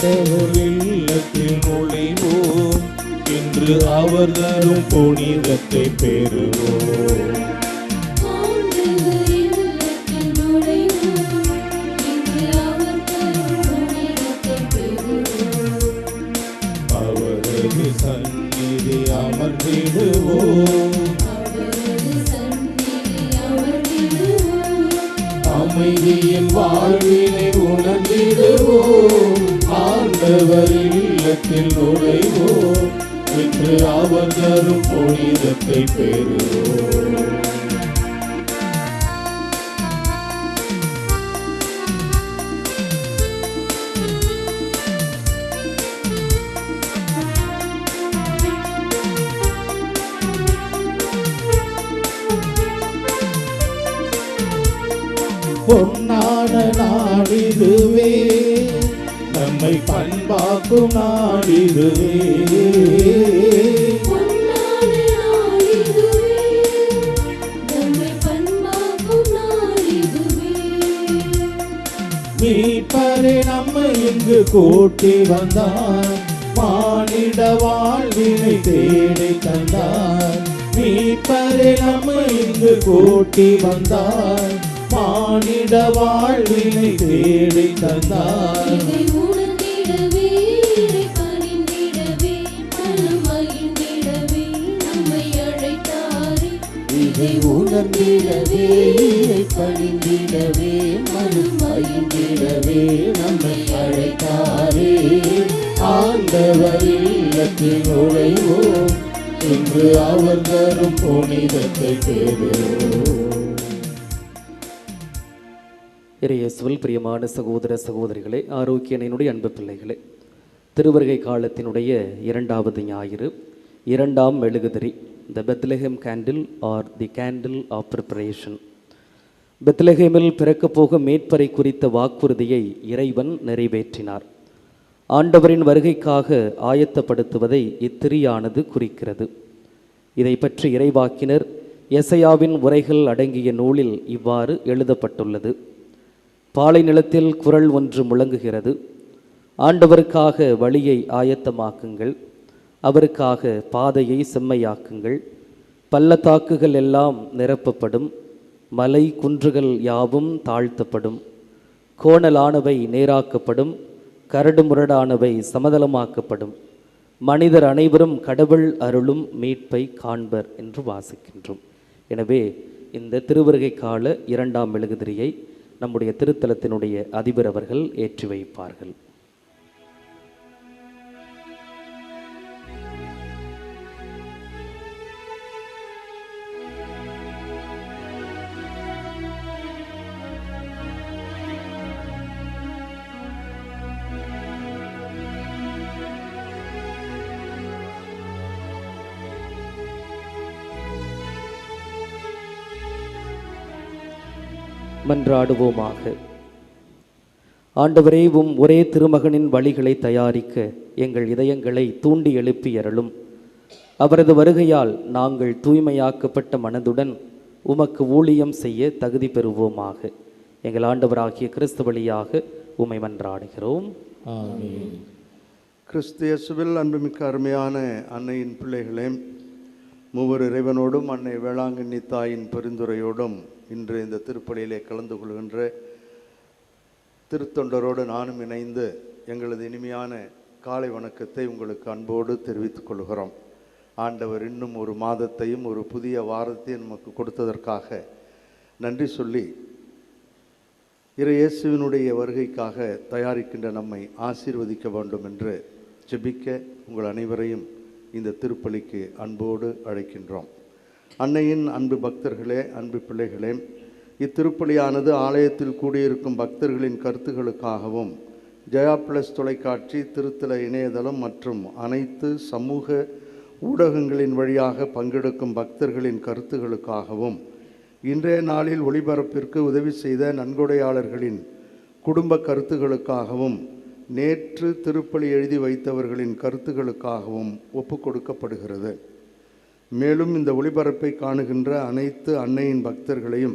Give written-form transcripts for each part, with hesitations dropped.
ஆண்டவர் இல்லத்தில் நுழைவோம், இன்று அவர் தரும் புனிதத்தை பெறுவோம். அவரது சந்நிதி அமர்ந்திடுவோம், அமைதியின் வாழ்வினை உணர்ந்திடுவோம். ஆண்டவர் இல்லத்தில் நுழைவோம், இன்று அவர் தரும் புனிதத்தை பெறுவோம். பொன்னான நாடிதுவே, நம்மை பண்பாக்கும் நாடிதுவே. மீட்பரே நம்மை இங்கு கூட்டி வந்தார், மானிட வாழ்வினை தேடி தந்தார். மீட்பரே நம்மை இங்கு கூட்டி வந்தார், மானிட வாழ்வினை தேடி தந்தார். இதை உணர்ந்திடவே பணிந்திடவே மனம் மகிழ்ந்திடவே நம்மை அழைத்தாரே. இதை உணர்ந்திடவே பணிந்திடவே மனம் மகிழ்ந்திடவே நம்மை அழைத்தாரே. ஆண்டவர் இல்லத்தில் நுழைவோம், இன்று அவர் தரும் புனிதத்தை பெறுவோம். இறையேசுவில் பிரியமான சகோதர சகோதரிகளே, ஆரோக்கியனுடைய அன்பு பிள்ளைகளே, திருவருகை காலத்தினுடைய 2வது ஞாயிறு, 2ஆம் மெழுகுதிரி, the Bethlehem candle or the candle of preparation. பெத்லஹேமில் பிறக்கப் போக மீட்பரை குறித்த வாக்குறுதியை இறைவன் நிறைவேற்றினார். ஆண்டவரின் வருகைக்காக ஆயத்தப்படுத்துவதை இத்திரியானது குறிக்கிறது. இதை பற்றி இறைவாக்கினர் எசையாவின் உரைகள் அடங்கிய நூலில் இவ்வாறு எழுதப்பட்டுள்ளது. பாலை நிலத்தில் குரல் ஒன்று முழங்குகிறது, ஆண்டவருக்காக வழியை ஆயத்தமாக்குங்கள், அவருக்காக பாதையை செம்மையாக்குங்கள். பள்ளத்தாக்குகள் எல்லாம் நிரப்பப்படும், மலை குன்றுகள் யாவும் தாழ்த்தப்படும், கோணலானவை நேராக்கப்படும், கரடுமுரடானவை சமதளமாக்கப்படும், மனிதர் அனைவரும் கடவுள் அருளும் மீட்பை காண்பர் என்று வாசிக்கின்றோம். எனவே இந்த திருவருகை கால 2ஆம் மெழுகுதிரியை நம்முடைய திருத்தலத்தினுடைய அதிபர் அவர்கள் ஏற்றி வைப்பார்கள். மன்றாடுவோமாக. ஆண்டவரே, ஒரே திருமகனின் வழிகளை தயாரிக்க எங்கள் இதயங்களை தூண்டி எழுப்பி அருளும். அவரது வருகையால் நாங்கள் தூய்மையாக்கப்பட்ட மனதுடன் உமக்கு ஊழியம் செய்ய தகுதி பெறுவோமாக. எங்கள் ஆண்டவராகிய கிறிஸ்து வழியாக உம்மை மன்றாடுகிறோம். ஆமென். கிறிஸ்து இயேசுவில் அன்புமிக்க அருமையான அன்னையின் பிள்ளைகளே, மூவர் இறைவனோடும் அன்னை வேளாங்கண்ணி தாயின் பரிந்துரையோடும் இன்று இந்த திருப்பலியிலே கலந்து கொள்கின்ற திருத்தொண்டரோடு நானும் இணைந்து எங்களது இனிமையான காலை வணக்கத்தை உங்களுக்கு அன்போடு தெரிவித்துக் கொள்கிறோம். ஆண்டவர் இன்னும் ஒரு மாதத்தையும் ஒரு புதிய வாரத்தையும் நமக்கு கொடுத்ததற்காக நன்றி சொல்லி, இறை இயேசுவினுடைய வருகைக்காக தயாரிக்கின்ற நம்மை ஆசீர்வதிக்க வேண்டும் என்று ஜெபிக்க உங்கள் அனைவரையும் இந்த திருப்பலிக்கு அன்போடு அழைக்கின்றோம். அன்னையின் அன்பு பக்தர்களே, அன்பு பிள்ளைகளே, இத்திருப்பலியானது ஆலயத்தில் கூடியிருக்கும் பக்தர்களின் கருத்துக்களுக்காகவும் ஜெயா பிளஸ் தொலைக்காட்சி, திருத்தல இணையதளம் மற்றும் அனைத்து சமூக ஊடகங்களின் வழியாக பங்கெடுக்கும் பக்தர்களின் கருத்துக்களுக்காகவும் இன்றைய நாளில் ஒளிபரப்பிற்கு உதவி செய்த நன்கொடையாளர்களின் குடும்ப கருத்துக்களுக்காகவும் நேற்று திருப்பலி எழுதி வைத்தவர்களின் கருத்துக்களுக்காகவும் ஒப்பு கொடுக்கப்படுகிறது. மேலும் இந்த ஒளிபரப்பை காணுகின்ற அனைத்து அன்னையின் பக்தர்களையும்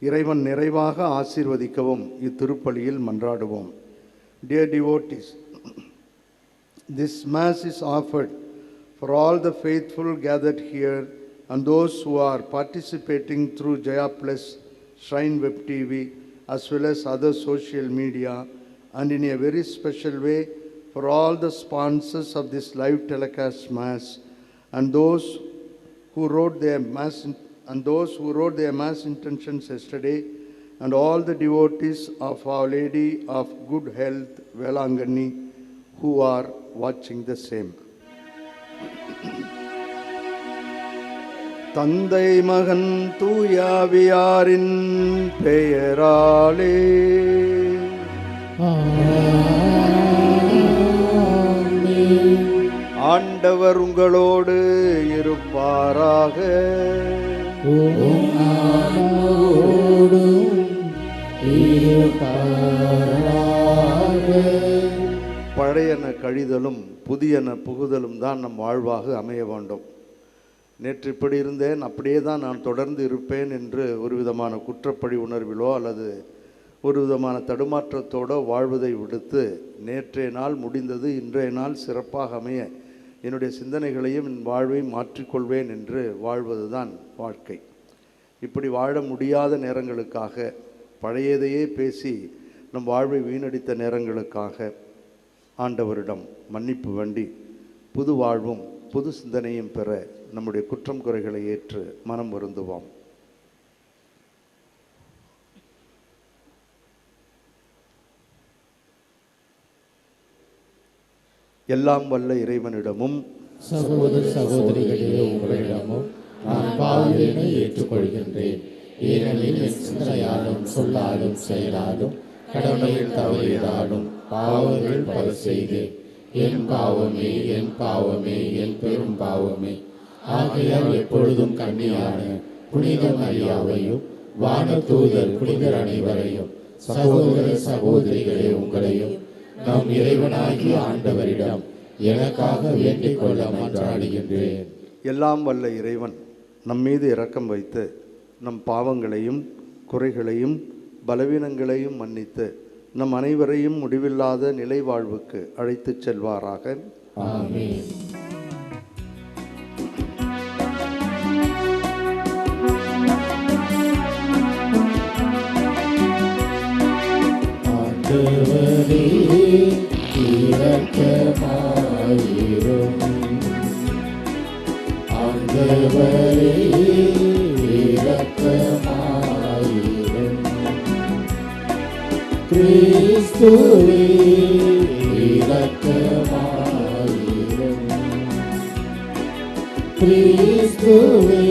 இறைவன் நிறைவாக ஆசீர்வதிக்கவும் இத்திருப்பலியில் மன்றாடுவோம். Dear devotees, this Mass is offered for all the faithful gathered here and those who are participating through Jaya Plus, Shrine Web TV, as well as other social media, and in a very special way for all the sponsors of this live telecast Mass and those who wrote their Mass intentions yesterday, and all the devotees of Our Lady of Good Health, Velangani, who are watching the same. தந்தை மகன் தூயாவியாரின் பெயராலே ஆண்டவர் உங்களோடு இருப்பாராக. பழையன கழிதலும் புதியன புகுதலும் தான் நம் வாழ்வாக அமைய வேண்டும். நேற்று இப்படி இருந்தேன், அப்படியே தான் நான் தொடர்ந்து இருப்பேன் என்று ஒரு விதமான குற்றப்பழி உணர்விலோ அல்லது ஒரு விதமான தடுமாற்றத்தோடு வாழ்வதை விடுத்து, நேற்றைய நாள் முடிந்தது, இன்றைய நாள் சிறப்பாக அமைய என்னுடைய சிந்தனைகளையும் என் வாழ்வையும் மாற்றிக்கொள்வேன் என்று வாழ்வது தான் வாழ்க்கை. இப்படி வாழ முடியாத நேரங்களுக்காக, பழையதையே பேசி நம் வாழ்வை வீணடித்த நேரங்களுக்காக ஆண்டவரிடம் மன்னிப்பு வேண்டி புது வாழ்வும் புது சிந்தனையும் பெற நம்முடைய குற்றம் குறைகளை ஏற்று மனம் வருந்துவோம். எல்லாம் வல்ல இறைவனிடமும் சகோதர சகோதரிகளே உங்களிடமும் நான் பாவியனை ஏற்றுக்கொள்கின்றேன். ஏனெனில் என் சிந்தனையாலும் சொல்லாலும் செயலாலும் கடமையில் தவறியதாலும் பாவங்கள் பல செய்தேன். என் பாவமே என் பாவமே என் பெரும் பாவமே. ஆகையால் எப்பொழுதும் கன்னியான புனித மரியாவையும் வானதூதர் புனிதர் அனைவரையும் சகோதர சகோதரிகளே உங்களையும் நம் இறைவனாகிய ஆண்டவரிடம் எனக்காக வேண்டிக் கொள்ள மன்றாடுகின்றேன். எல்லாம் வல்ல இறைவன் நம் மீது இரக்கம் வைத்து நம் பாவங்களையும் குறைகளையும் பலவீனங்களையும் மன்னித்து நம் அனைவரையும் முடிவில்லாத நிலை வாழ்வுக்கு அழைத்துச் செல்வாராக. ஆமென். ஆண்டவரே இரக்கமாயிரும். ஆண்டவரே இரக்கமாயிரும். கிறிஸ்துவே இரக்கமாயிரும். கிறிஸ்துவே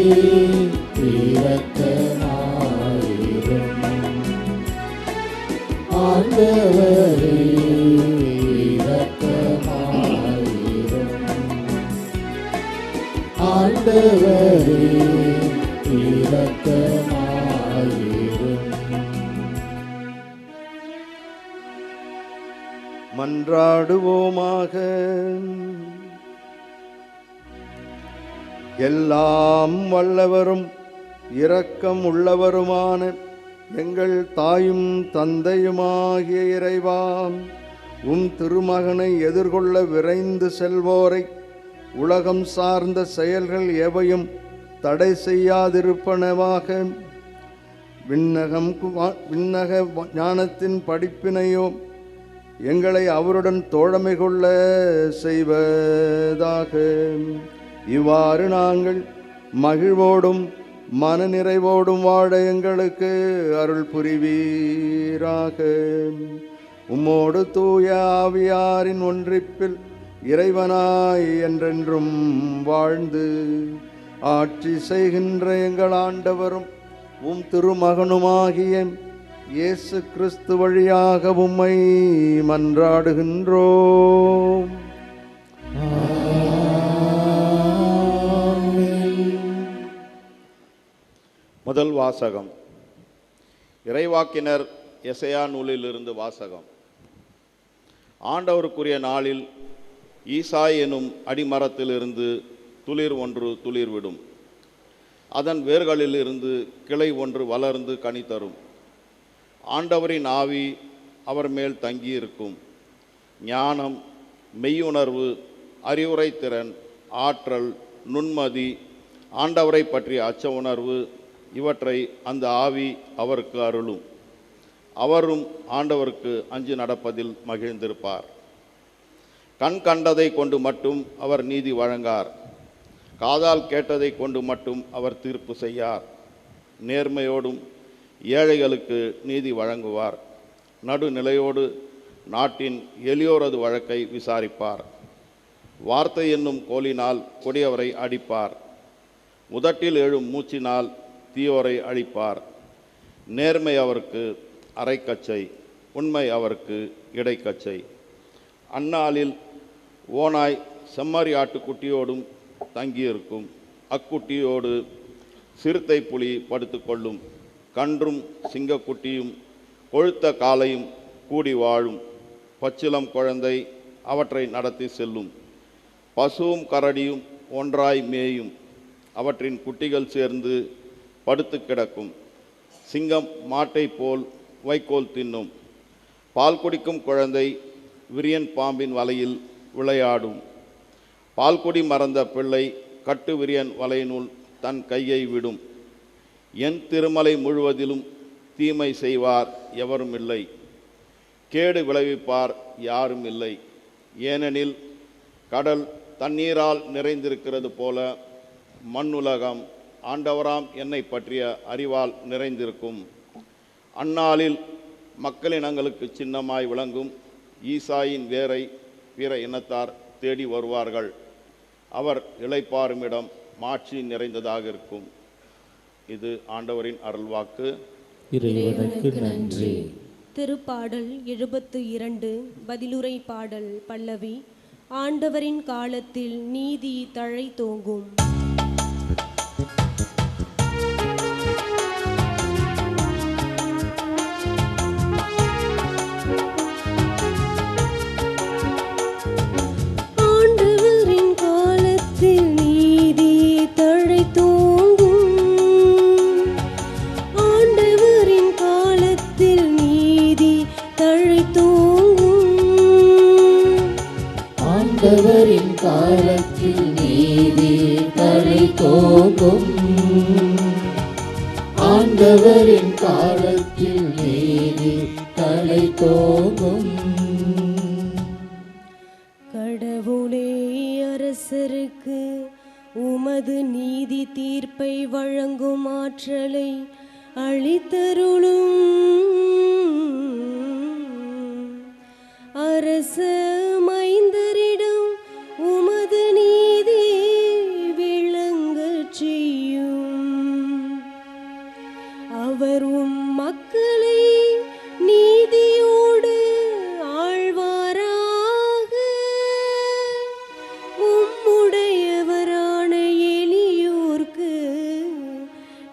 இரக்கமாயிரும். ஆண்டவரே இரக்கமாயிரும். ஆண்டவரே இரக்கமாயிரும். மன்றாடுவோமாக. எல்லாம் வல்லவரும் இரக்கம் உள்ளவருமான எங்கள் தாயும் தந்தையுமாகிய இறைவா, உம் திருமகனை எதிர்கொள்ள விரைந்து செல்வோரை உலகம் சார்ந்த செயல்கள் எவையும் தடை செய்யாதிருப்பனவாக. விண்ணக ஞானத்தின் படிப்பினையோ எங்களை அவருடன் தோழமை கொள்ள செய்வதாக. இவ்வாறு நாங்கள் மகிழ்வோடும் மனநிறைவோடும் வாழ எங்களுக்கு அருள் புரிவீராக. உம்மோடு தூய ஆவியாரின் ஒன்றிப்பில் இறைவனாய் என்றென்றும் வாழ்ந்து ஆட்சி செய்கின்ற எங்கள் ஆண்டவரும் உம் திருமகனுமாகிய இயேசு கிறிஸ்து வழியாக உம்மை மன்றாடுகின்றோம். முதல் வாசகம். இறைவாக்கினர் எசையா நூலிலிருந்து வாசகம். ஆண்டவருக்குரிய நாளில் ஈசாய் எனும் அடிமரத்திலிருந்து துளிர் ஒன்று துளிர்விடும். அதன் வேர்களிலிருந்து கிளை ஒன்று வளர்ந்து கனி தரும். ஆண்டவரின் ஆவி அவர் மேல் தங்கியிருக்கும். ஞானம், மெய்யுணர்வு, அறிவுரைத்திறன், ஆற்றல், நுண்மதி, ஆண்டவரை பற்றிய அச்ச உணர்வு இவற்றை அந்த ஆவி அவருக்கு அருளும். அவரும் ஆண்டவருக்கு அஞ்சு நடப்பதில் மகிழ்ந்திருப்பார். கண் கண்டதை கொண்டு மட்டும் அவர் நீதி வழங்கார். காதால் கேட்டதை கொண்டு மட்டும் அவர் தீர்ப்பு செய்யார். நேர்மையோடும் ஏழைகளுக்கு நீதி வழங்குவார். நடுநிலையோடு நாட்டின் எளியோரது வழக்கை விசாரிப்பார். வார்த்தை என்னும் கோலினால் கொடியவரை அடிப்பார். உதட்டில் எழும் மூச்சினால் தீயோரை அழிப்பார். நேர்மை அவருக்கு அரைக்கச்சை, உண்மை அவருக்கு இடைக்கச்சை. அந்நாளில் ஓநாய் செம்மறி ஆட்டுக்குட்டியோடும் தங்கியிருக்கும். அக்குட்டியோடு சிறுத்தை புலி படுத்துக்கொள்ளும். கன்றும் சிங்கக்குட்டியும் கொழுத்த காலையும் கூடி வாழும். பச்சிலம் குழந்தை அவற்றை நடத்தி செல்லும். பசுவும் கரடியும் ஒன்றாய் மேயும். அவற்றின் குட்டிகள் சேர்ந்து படுத்து கிடக்கும். சிங்கம் மாட்டை போல் வைக்கோல் தின்னும். பால் குடிக்கும் குழந்தை விரியன் பாம்பின் வலையில் விளையாடும். பால்குடி மறந்த பிள்ளை கட்டு விரியன் வலையினுள் தன் கையை விடும். என் திருமலை முழுவதிலும் தீமை செய்வார் எவரும் இல்லை. கேடு விளைவிப்பார் யாரும் இல்லை. ஏனெனில் கடல் தண்ணீரால் நிறைந்திருக்கிறது போல மண்ணுலகம் ஆண்டவராம் என்னை பற்றிய அறிவால் நிறைந்திருக்கும். அந்நாளில் மக்களினங்களுக்கு சின்னமாய் விளங்கும் ஈசாயின் வேரை பிற இனத்தார் தேடி வருவார்கள். அவர் இளைப்பாறுமிடம் மாட்சி நிறைந்ததாக இருக்கும். இது ஆண்டவரின் அருள்வாக்கு. இறைவனுக்கு நன்றி. திருப்பாடல் 72 பதிலுரை பாடல் பல்லவி. ஆண்டவரின் காலத்தில் நீதி தழைத்தோங்கும். ஆண்டவரின் காலத்தில் நீதி தழைத்தோங்கும். ஆண்டவரின் காலத்தில் நீதி தழைத்தோங்கும். ஆண்டவரின் காலத்தில் நீதி தழைத்தோங்கும். ஆண்டவரின் காலத்தில் நீதி தழைத்தோங்கும். கடவுளே, அரசருக்கு உமது நீதி தீர்ப்பை வழங்கும் ஆற்றலை அளித்தருளும். அரச மைந்தரிடம் உமது நீதி விளங்கச் செய்யும். அவர் உம் மக்களை நீதியோடு ஆழ்வாராக. உம்முடையவரான எளியோர்க்கு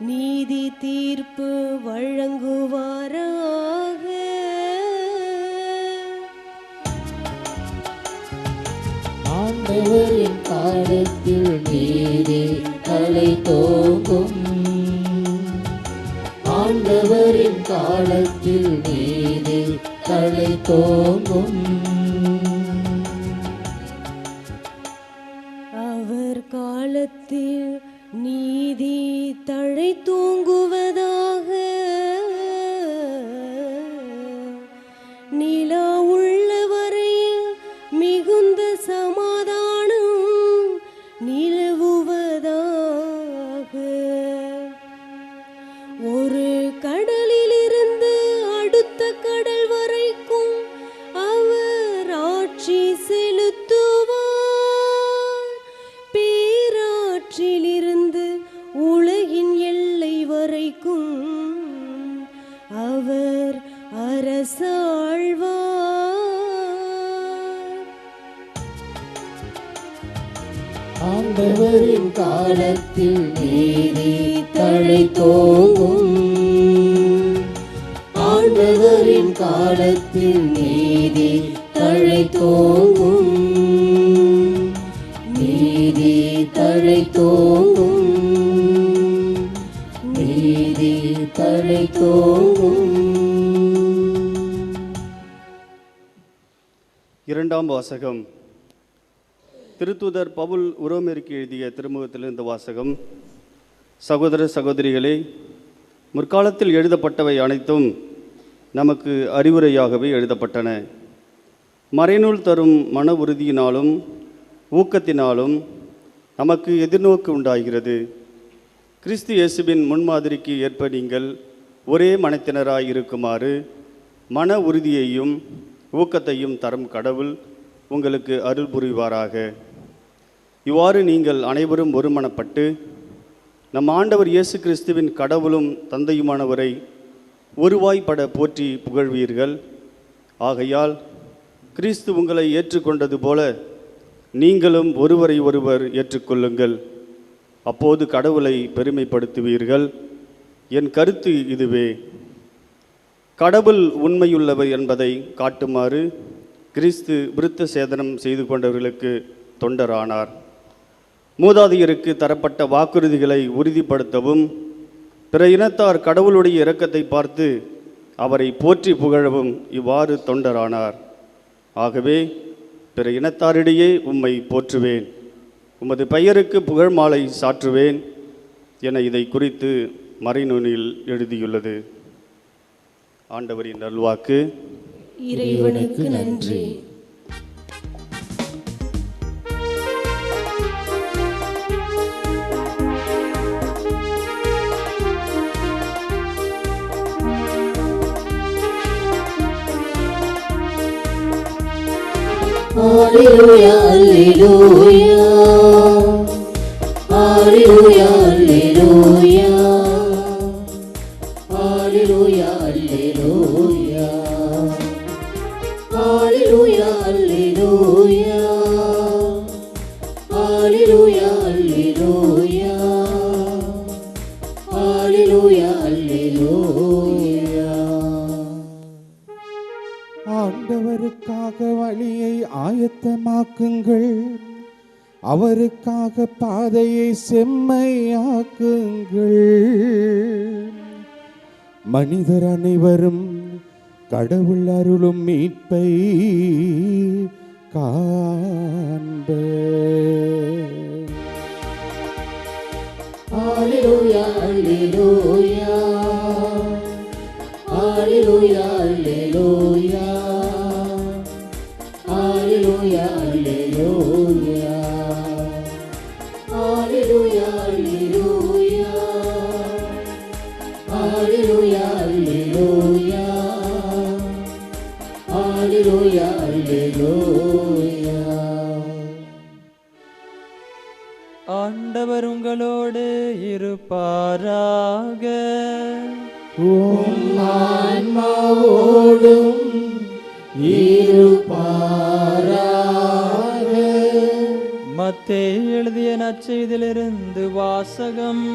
நீதி தீர்ப்பு வழங்குவாராக. ஆண்டவரின் காலத்தில் நீதி தழைத்தோங்கும். ஆண்டவரின் காலத்தில் நீதி தழைத்தோங்கும். அவர் காலத்தில் நீதி தழைத்தோங்குவதாக. நிலா உள்ள வரையில் மிகுந்த சமாதானம் நிலவுவதாக. ஒரு கடலிலிருந்து அடுத்த கடல் வரைக்கும் அவர் ஆட்சி செலுத்துவார். பேராற்றிலிருந்து உலகின் எல்லை வரைக்கும் அவர் அரசாழ்வார். ஆண்டவரின் காலத்தில் நீதி தழைத்தோங்கும். ஆண்டவரின் காலத்தில் நீதி தழைத்தோங்கும். நீதி தழைத்தோங்கும். நீதி தழைத்தோங்கும். இரண்டாம் வாசகம். திருத்தூதர் பவுல் உரோமேருக்கு எழுதிய திருமுகத்திலிருந்து வாசகம். சகோதர சகோதரிகளே, முற்காலத்தில் எழுதப்பட்டவை அனைத்தும் நமக்கு அறிவுரையாகவே எழுதப்பட்டன. மறைநூல் தரும் மன உறுதியினாலும் ஊக்கத்தினாலும் நமக்கு எதிர்நோக்கு உண்டாகிறது. கிறிஸ்து இயேசுவின் முன்மாதிரிக்கு ஏற்ப நீங்கள் ஒரே மனத்தினராய் இருக்குமாறு மன உறுதியையும் ஊக்கத்தையும் தரும் கடவுள் உங்களுக்கு அருள் புரிவாராக. இவ்வாறு நீங்கள் அனைவரும் ஒருமனப்பட்டு நம் ஆண்டவர் இயேசு கிறிஸ்துவின் கடவுளும் தந்தையுமானவரை ஒருவாய்ப்பட போற்றி புகழ்வீர்கள். ஆகையால் கிறிஸ்து உங்களை ஏற்றுக்கொண்டது போல நீங்களும் ஒருவரை ஒருவர் ஏற்றுக்கொள்ளுங்கள். அப்போது கடவுளை பெருமைப்படுத்துவீர்கள். என் கருத்து இதுவே. கடவுள் உண்மையுள்ளவர் என்பதை காட்டுமாறு கிறிஸ்து விருத்த சேதனம் செய்து கொண்டவர்களுக்கு தொண்டரானார். மூதாதையருக்கு தரப்பட்ட வாக்குறுதிகளை உறுதிப்படுத்தவும் பிற இனத்தார் கடவுளுடைய இரக்கத்தை பார்த்து அவரை போற்றி புகழவும் இவ்வாறு தொண்டரானார். ஆகவே பிற இனத்தாரிடையே உம்மை போற்றுவேன், உமது பெயருக்கு புகழ் மாலை சாற்றுவேன் என இதை குறித்து மறைநூலில் எழுதியுள்ளது. ஆண்டவரின் நல்வாக்கு. இறைவனுக்கு நன்றி. Hallelujah, hallelujah, hallelujah, hallelujah, hallelujah, hallelujah, hallelujah, hallelujah, hallelujah, hallelujah, hallelujah, hallelujah. ஆண்டவருக்காக வழியை ஆயத்தமாக்குங்கள், அவருக்காக பாதையை செம்மையாக்குங்கள். மனிதர் அனைவரும் கடவுள் அருளும் மீட்பை காண்பர். Hallelujah, hallelujah, hallelujah, hallelujah, hallelujah, hallelujah, hallelujah, hallelujah, hallelujah, hallelujah, hallelujah. ஆண்டவர் உங்களோடு இருப்பாராக. ஆன்மாவோடும் இருப்பாராக. மத்தேயு எழுதிய நற்செய்தியிலிருந்து வாசகம்.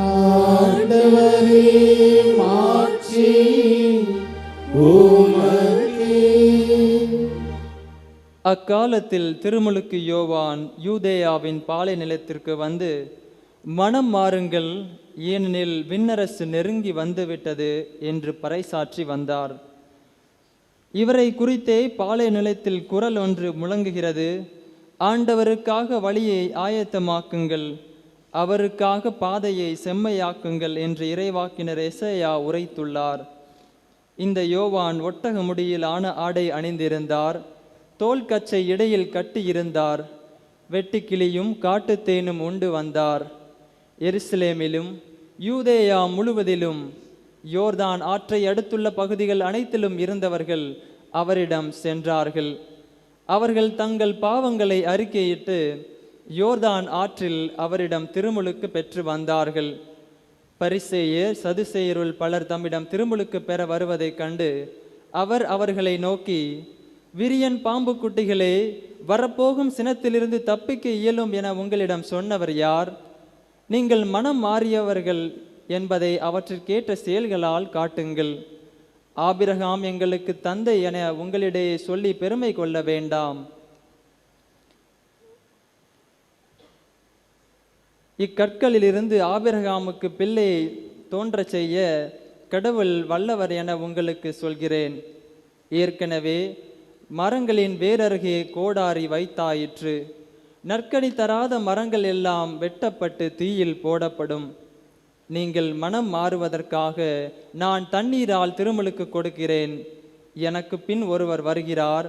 ஆண்டவரே, மாட்சி உமக்கே. அக்காலத்தில் திருமுழுக்கு யோவான் யூதேயாவின் பாலை நிலத்திற்கு வந்து, மனம் மாறுங்கள், ஏனெனில் விண்ணரசு நெருங்கி வந்துவிட்டது என்று பறைசாற்றி வந்தார். இவரை குறித்தே பாலை நிலத்தில் குரல் ஒன்று முழங்குகிறது, ஆண்டவருக்காக வழியை ஆயத்தமாக்குங்கள், அவருக்காக பாதையை செம்மையாக்குங்கள் என்று இறைவாக்கினர் எசேயா உரைத்துள்ளார். இந்த யோவான் ஒட்டக முடியில் ஆன ஆடை அணிந்திருந்தார், தோல் கச்சை இடையில் கட்டியிருந்தார், வெட்டுக்கிளியும் காட்டுத்தேனும் உண்டு வந்தார். எருசலேமிலும் யூதேயா முழுவதிலும் யோர்தான் ஆற்றை அடுத்துள்ள பகுதிகள் அனைத்திலும் இருந்தவர்கள் அவரிடம் சென்றார்கள். அவர்கள் தங்கள் பாவங்களை அறிக்கையிட்டு யோர்தான் ஆற்றில் அவரிடம் திருமுழுக்கு பெற்று வந்தார்கள். பரிசேயர் சதுசேயருள் பலர் தம்மிடம் திருமுழுக்கு பெற வருவதைக் கண்டு அவர் அவர்களை நோக்கி, விரியன் பாம்பு குட்டிகளே, வரப்போகும் சினத்திலிருந்து தப்பிக்க இயலும் என உங்களிடம் சொன்னவர் யார்? நீங்கள் மனம் மாறியவர்கள் என்பதை அவற்றிற்கேற்ற செயல்களால் காட்டுங்கள். ஆபிரகாம் எங்களுக்கு தந்தை என உங்களிடையே சொல்லி பெருமை கொள்ள வேண்டாம். இக்கற்களிலிருந்து ஆபிரகாமுக்கு பிள்ளையை தோன்றச் செய்ய கடவுள் வல்லவர் என உங்களுக்கு சொல்கிறேன். ஏற்கனவே மரங்களின் வேரருகே கோடாரி வைத்தாயிற்று. நற்கனி தராத மரங்கள் எல்லாம் வெட்டப்பட்டு தீயில் போடப்படும். நீங்கள் மனம் மாறுவதற்காக நான் தண்ணீரால் திருமுழுக்கு கொடுக்கிறேன். எனக்கு பின் ஒருவர் வருகிறார்,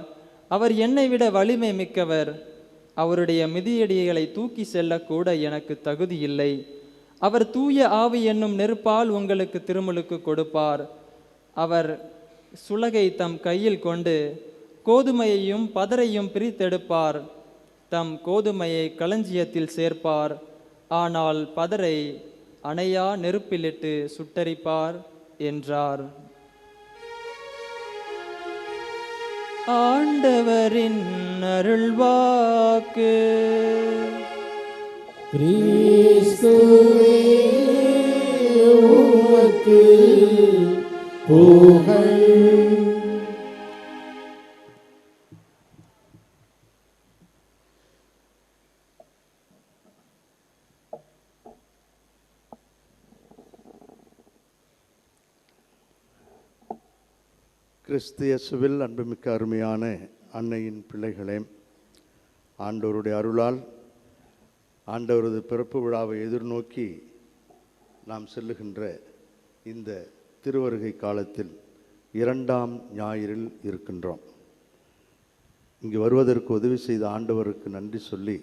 அவர் என்னை விட வலிமை மிக்கவர். அவருடைய மிதியடிகளை தூக்கி செல்லக்கூட எனக்கு தகுதி இல்லை. அவர் தூய ஆவி என்னும் நெருப்பால் உங்களுக்கு திருமுழுக்கு கொடுப்பார். அவர் சுலகை தம் கையில் கொண்டு கோதுமையையும் பதரையும் பிரித்தெடுப்பார். தம் கோதுமையை களஞ்சியத்தில் சேர்ப்பார், ஆனால் பதரை அணையா நெருப்பிலிட்டு சுட்டரிப்பார் என்றார். ஆண்டவரின் அருள்வாக்கு. கிறிஸ்துவே உமக்கு புகழ். கிறிஸ்து இயேசுவில் அன்புமிக்க அருமையான அன்னையின் பிள்ளைகளே, ஆண்டவருடைய அருளால் ஆண்டவரது பிறப்பு விழாவை எதிர்நோக்கி நாம் செல்லுகின்ற இந்த திருவருகை காலத்தில் 2ஆம் ஞாயிறில் இருக்கின்றோம். இங்கு வருவதற்கு உதவி செய்த ஆண்டவருக்கு நன்றி சொல்லி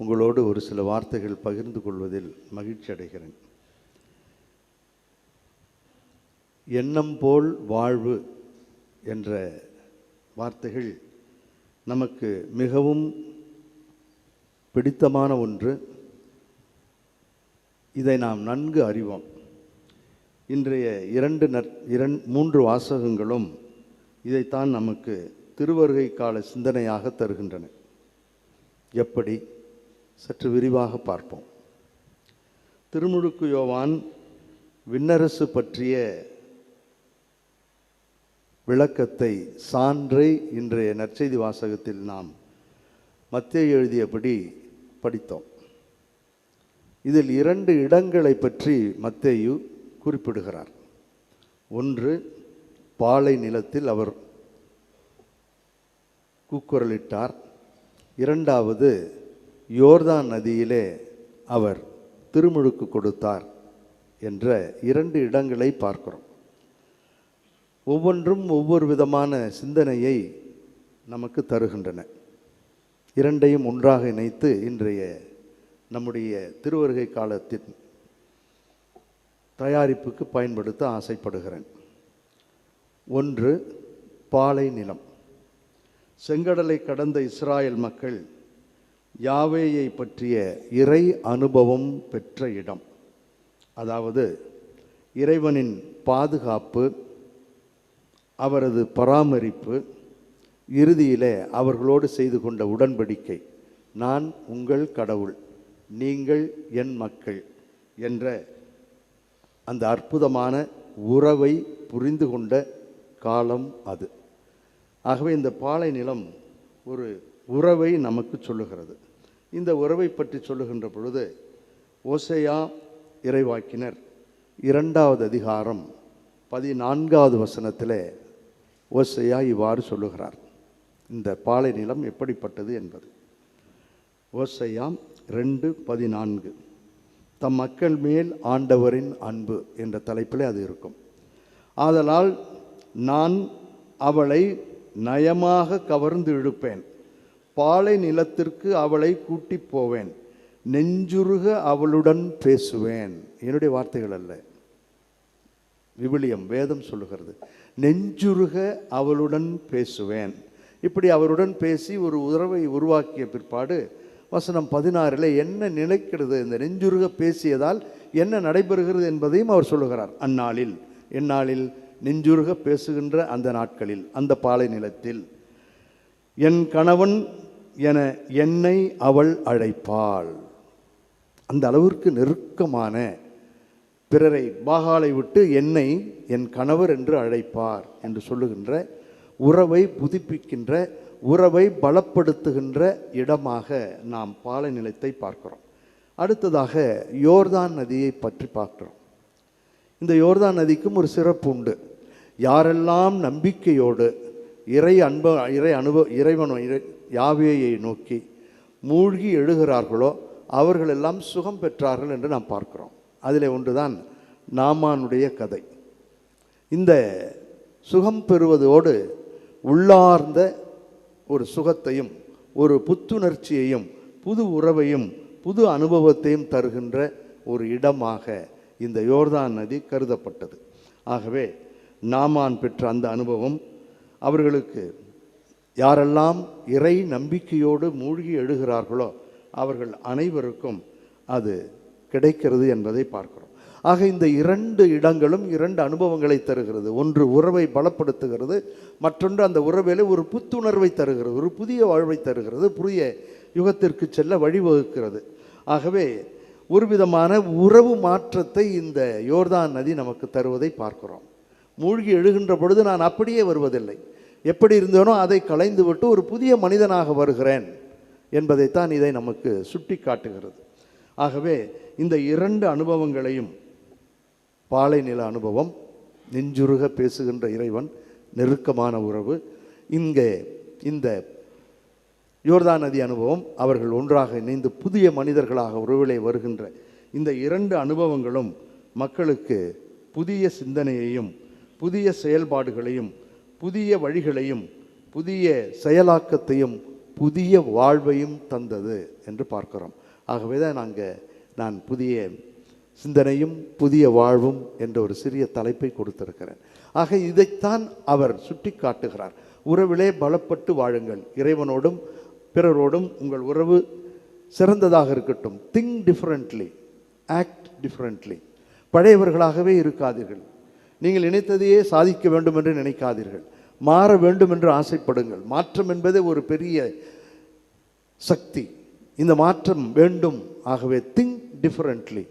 உங்களோடு ஒரு சில வார்த்தைகள் பகிர்ந்து கொள்வதில் மகிழ்ச்சி அடைகிறேன். எண்ணம் போல் வாழ்வு என்ற வார்த்தைகள் நமக்கு மிகவும் பிடித்தமான ஒன்று. இதை நாம் நன்கு அறிவோம். இன்றைய 3 வாசகங்களும் இதைத்தான் நமக்கு திருவருகை கால சிந்தனையாக தருகின்றன. எப்படி? சற்று விரிவாக பார்ப்போம். திருமுழுக்கு யோவான் விண்ணரசு பற்றிய விளக்கத்தை, சான்றை இன்றைய நற்செய்தி வாசகத்தில் நாம் மத்தேயு எழுதியபடி படித்தோம். இதில் 2 இடங்களை பற்றி மத்தேயு குறிப்பிடுகிறார். ஒன்று, பாலை நிலத்தில் அவர் கூக்குரலிட்டார். 2வது, யோர்தான் நதியிலே அவர் திருமுழுக்கு கொடுத்தார் என்ற 2 இடங்களை பார்க்கிறோம். ஒவ்வொன்றும் ஒவ்வொரு விதமான சிந்தனையை நமக்கு தருகின்றன. 2ஐயும் ஒன்றாக இணைத்து இன்றைய நம்முடைய திருவருகை காலத்தின் தயாரிப்புக்கு பயன்படுத்த ஆசைப்படுகிறேன். ஒன்று, பாலை நிலம். செங்கடலை கடந்த இஸ்ராயல் மக்கள் யாவேயை பற்றிய இறை அனுபவம் பெற்ற இடம். அதாவது இறைவனின் பாதுகாப்பு, அவரது பராமரிப்பு, இறுதியிலே அவர்களோடு செய்து கொண்ட உடன்படிக்கை, நான் உங்கள் கடவுள், நீங்கள் என் மக்கள் என்ற அந்த அற்புதமான உறவை புரிந்து கொண்ட காலம் அது. ஆகவே இந்த பாலை நிலம் ஒரு உறவை நமக்கு சொல்லுகிறது. இந்த உறவை பற்றி சொல்லுகின்ற பொழுது ஓசையா இறைவாக்கினர் 2வது அதிகாரம் 14வது வசனத்திலே ஓசையா இவ்வாறு சொல்லுகிறார். இந்த பாலை நிலம் எப்படிப்பட்டது என்பது. ஓசையா 2:14, தம் மக்கள் மேல் ஆண்டவரின் அன்பு என்ற தலைப்பில் அது இருக்கும். ஆதலால் நான் அவளை நயமாக கவர்ந்து இழுப்பேன், பாலை நிலத்திற்கு அவளை கூட்டி போவேன், நெஞ்சுருக அவளுடன் பேசுவேன். என்னுடைய வார்த்தைகள் அல்ல, விவிலியம் வேதம் சொல்லுகிறது. நெஞ்சுருக அவளுடன் பேசுவேன். இப்படி அவருடன் பேசி ஒரு உறவை உருவாக்கிய பிற்பாடு வசனம் 16 என்ன நினைக்கிறது, இந்த நெஞ்சுருக பேசியதால் என்ன நடைபெறுகிறது என்பதையும் அவர் சொல்லுகிறார். அந்நாளில், எந்நாளில்? நெஞ்சுருக பேசுகின்ற அந்த நாட்களில், அந்த பாலை நிலத்தில், என் கணவன் என என்னை அவள் அழைப்பாள். அந்த அளவிற்கு நெருக்கமான, பிறரை பாகாலை விட்டு என்னை என் கணவர் என்று அழைப்பார் என்று சொல்லுகின்ற, உறவை புதுப்பிக்கின்ற, உறவை பலப்படுத்துகின்ற இடமாக நாம் பாலை நிலத்தை பார்க்கிறோம். அடுத்ததாக யோர்தான் நதியை பற்றி பார்க்கிறோம். இந்த யோர்தான் நதிக்கும் ஒரு சிறப்பு உண்டு. யாரெல்லாம் நம்பிக்கையோடு யாவேயை நோக்கி மூழ்கி எழுகிறார்களோ அவர்களெல்லாம் சுகம் பெற்றார்கள் என்று நாம் பார்க்கிறோம். அதில் ஒன்றுதான் நாமானுடைய கதை. இந்த சுகம் பெறுவதோடு உள்ளார்ந்த ஒரு சுகத்தையும் ஒரு புத்துணர்ச்சியையும் புது உறவையும் புது அனுபவத்தையும் தருகின்ற ஒரு இடமாக இந்த யோர்தான் நதி கருதப்பட்டது. ஆகவே நாமான் பெற்ற அந்த அனுபவம் அவர்களுக்கு யாரெல்லாம் இறை நம்பிக்கையோடு மூழ்கி எழுகிறார்களோ அவர்கள் அனைவருக்கும் அது கிடைக்கிறது என்பதை பார்க்கிறோம். ஆக இந்த இரண்டு இடங்களும் இரண்டு அனுபவங்களை தருகிறது. ஒன்று உறவை பலப்படுத்துகிறது, மற்றொன்று அந்த உறவிலே ஒரு புத்துணர்வை தருகிறது, ஒரு புதிய வாழ்வை தருகிறது, புதிய யுகத்திற்கு செல்ல வழிவகுக்கிறது. ஆகவே ஒரு விதமான உறவு மாற்றத்தை இந்த யோர்தான் நதி நமக்கு தருவதை பார்க்கிறோம். மூழ்கி எழுகின்ற பொழுது நான் அப்படியே வருவதில்லை, எப்படி இருந்தேனோ அதை களைந்து விட்டு ஒரு புதிய மனிதனாக வருகிறேன் என்பதைத்தான் இதை நமக்கு சுட்டி காட்டுகிறது. ஆகவே இந்த இரண்டு அனுபவங்களையும், பாலை நில அனுபவம், நெஞ்சுருக பேசுகின்ற இறைவன், நெருக்கமான உறவு, இங்கே இந்த யோர்தான் நதி அனுபவம், அவர்கள் ஒன்றாக இணைந்து புதிய மனிதர்களாக உறவிலே வருகின்ற இந்த இரண்டு அனுபவங்களும் மக்களுக்கு புதிய சிந்தனையையும் புதிய செயல்பாடுகளையும் புதிய வழிகளையும் புதிய செயலாக்கத்தையும் புதிய வாழ்வையும் தந்தது என்று பார்க்கிறோம். ஆகவே தான் நான் புதிய சிந்தனையும் புதிய வாழ்வும் என்ற ஒரு சிறிய தலைப்பை கொடுத்திருக்கிறேன். ஆக இதைத்தான் அவர் சுட்டி காட்டுகிறார். உறவிலே பலப்பட்டு வாழுங்கள், இறைவனோடும் பிறரோடும் உங்கள் உறவு சிறந்ததாக இருக்கட்டும். Think differently, act differently. பழையவர்களாகவே இருக்காதீர்கள். நீங்கள் நினைத்ததையே சாதிக்க வேண்டும் என்று நினைக்காதீர்கள். மாற வேண்டும் என்று ஆசைப்படுங்கள். மாற்றம் என்பதே ஒரு பெரிய சக்தி. இந்த மாற்றம் வேண்டும். ஆகவே திங்க் டிஃப்ரெண்ட்லி,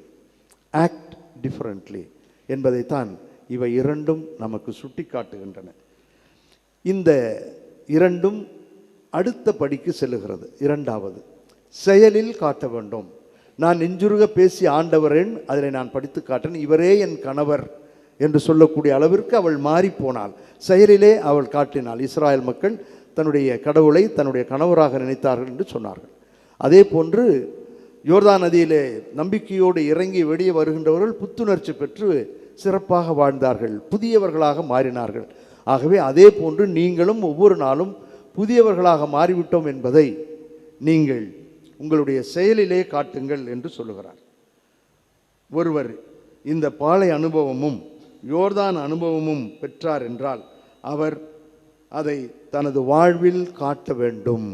ஆக்ட் டிஃப்ரெண்ட்லி என்பதைத்தான் இவை இரண்டும் நமக்கு சுட்டி காட்டுகின்றன. இந்த இரண்டும் அடுத்த படிக்கு செல்லுகிறது. இரண்டாவது, செயலில் காட்ட வேண்டும். நான் நெஞ்சுருக பேசி ஆண்டவரேன், அதில் நான் படித்து காட்டேன், இவரே என் கணவர் என்று சொல்லக்கூடிய அளவிற்கு அவள் மாறி போனாள். செயலிலே அவள் காட்டினாள். இஸ்ராயல் மக்கள் தன்னுடைய கடவுளை தன்னுடைய கணவராக நினைத்தார்கள் என்று சொன்னார்கள். அதே போன்று யோர்தான் நதியிலே நம்பிக்கையோடு இறங்கி வெளியே வருகின்றவர்கள் புத்துணர்ச்சி பெற்று சிறப்பாக வாழ்ந்தார்கள், புதியவர்களாக மாறினார்கள். ஆகவே அதே போன்று நீங்களும் ஒவ்வொரு நாளும் புதியவர்களாக மாறிவிட்டோம் என்பதை நீங்கள் உங்களுடைய செயலிலே காட்டுங்கள் என்று சொல்லுகிறார். ஒருவர் இந்த பாலை அனுபவமும் யோர்தான் அனுபவமும் பெற்றார் என்றால் அவர் அதை தனது வாழ்வில் காட்ட வேண்டும்,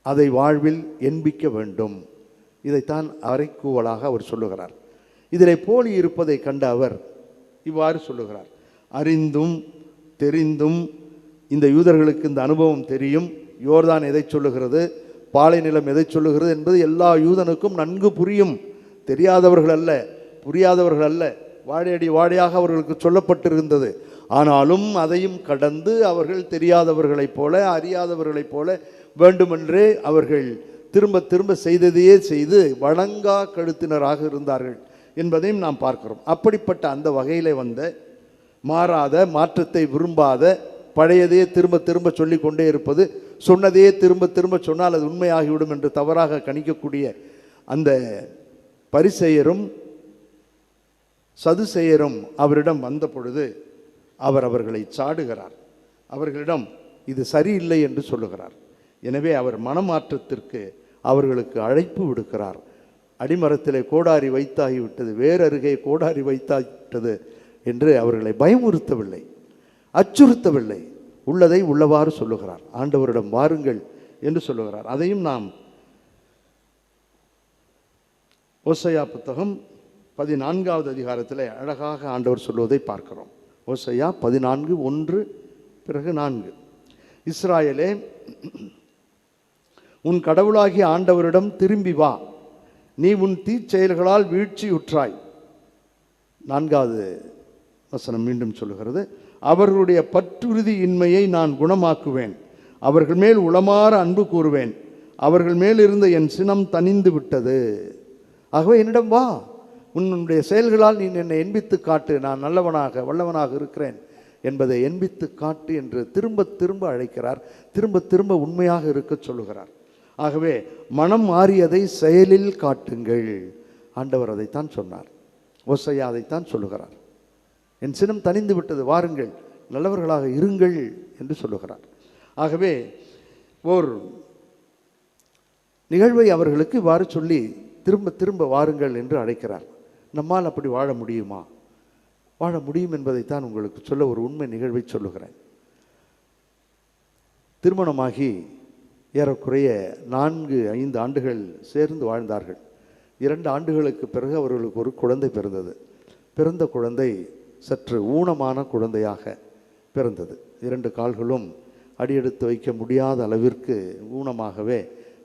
அதை வாழ்வில் என்பிக்க வேண்டும். இதைத்தான் அறைக்கூவலாக அவர் சொல்லுகிறார். இதிலே போலி இருப்பதை கண்ட அவர் இவ்வாறு சொல்லுகிறார். அறிந்தும் தெரிந்தும் இந்த யூதர்களுக்கு இந்த அனுபவம் தெரியும். யோர்தான் எதை சொல்லுகிறது, பாலை நிலம் எதை சொல்லுகிறது என்பது எல்லா யூதனுக்கும் நன்கு புரியும். தெரியாதவர்கள் அல்ல, புரியாதவர்கள் அல்ல, வாழையடி வாழையாக அவர்களுக்கு சொல்லப்பட்டிருந்தது. ஆனாலும் அதையும் கடந்து அவர்கள் தெரியாதவர்களைப் போல அறியாதவர்களைப் போல வேண்டுமென்றே அவர்கள் திரும்ப திரும்ப செய்ததையே செய்து வழங்கா கழுத்தினராக இருந்தார்கள் என்பதையும் நாம் பார்க்கிறோம். அப்படிப்பட்ட அந்த வகையில் வந்த மாறாத, மாற்றத்தை விரும்பாத, பழையதையே திரும்ப திரும்ப சொல்லி கொண்டே இருப்பது, சொன்னதையே திரும்ப திரும்ப சொன்னால் அது உண்மையாகிவிடும் என்று தவறாக கணிக்கக்கூடிய அந்த பரிசேயரும் சதுசேயரும் அவரிடம் வந்த பொழுது அவர் அவர்களை சாடுகிறார். அவர்களிடம் இது சரியில்லை என்று சொல்லுகிறார். எனவே அவர் மனமாற்றத்திற்கு அவர்களுக்கு அழைப்பு விடுக்கிறார். அடிமரத்திலே கோடாரி வைத்தாகிவிட்டது, வேறு அருகே கோடாரி வைத்தாகிவிட்டது என்று அவர்களை பயமுறுத்தவில்லை, அச்சுறுத்தவில்லை, உள்ளதை உள்ளவாறு சொல்லுகிறார். ஆண்டவரிடம் வாருங்கள் என்று சொல்லுகிறார். அதையும் நாம் ஓசையா புத்தகம் 14வது அதிகாரத்தில் அழகாக ஆண்டவர் சொல்வதை பார்க்கிறோம். ஓசையா 14:1 பிறகு 4. இஸ்ராயலே, உன் கடவுளாகிய ஆண்டவரிடம் திரும்பி வா, நீ உன் தீச்செயல்களால் வீழ்ச்சியுற்றாய். 4வது வசனம் மீண்டும் சொல்லுகிறது, அவர்களுடைய பற்றுறுதி இன்மையை நான் குணமாக்குவேன், அவர்கள் மேல் உளமாற அன்பு கூறுவேன், அவர்கள் மேல் இருந்த என் சினம் தணிந்து விட்டது. ஆகவே என்னிடம் வா, உன்னுடைய செயல்களால் நீ என்னை என்பித்து காட்டு, நான் நல்லவனாக வல்லவனாக இருக்கிறேன் என்பதை எண்பித்து காட்டு என்று திரும்ப திரும்ப அழைக்கிறார். திரும்ப திரும்ப உண்மையாக இருக்க சொல்லுகிறார். ஆகவே மனம் மாறியதை செயலில் காட்டுங்கள். ஆண்டவர் அதைத்தான் சொன்னார். ஓசையா அதைத்தான் சொல்லுகிறார். என் சினம் தணிந்து விட்டது, வாருங்கள் நல்லவர்களாக இருங்கள் என்று சொல்லுகிறார். ஆகவே ஓர் நிகழ்வை அவர்களுக்கு இவ்வாறு சொல்லி திரும்ப திரும்ப வாருங்கள் என்று அழைக்கிறார். நம்மால் அப்படி வாழ முடியுமா? வாழ முடியும் என்பதைத்தான் உங்களுக்கு சொல்ல ஒரு உண்மை நிகழ்வை சொல்லுகிறேன். திருமணமாகி ஏறக்குறைய 4-5 ஆண்டுகள் சேர்ந்து வாழ்ந்தார்கள். 2 ஆண்டுகளுக்கு பிறகு அவர்களுக்கு ஒரு குழந்தை பிறந்தது. பிறந்த குழந்தை சற்று ஊனமான குழந்தையாக பிறந்தது. 2 கால்களும் அடியெடுத்து வைக்க முடியாத அளவிற்கு ஊனமாகவே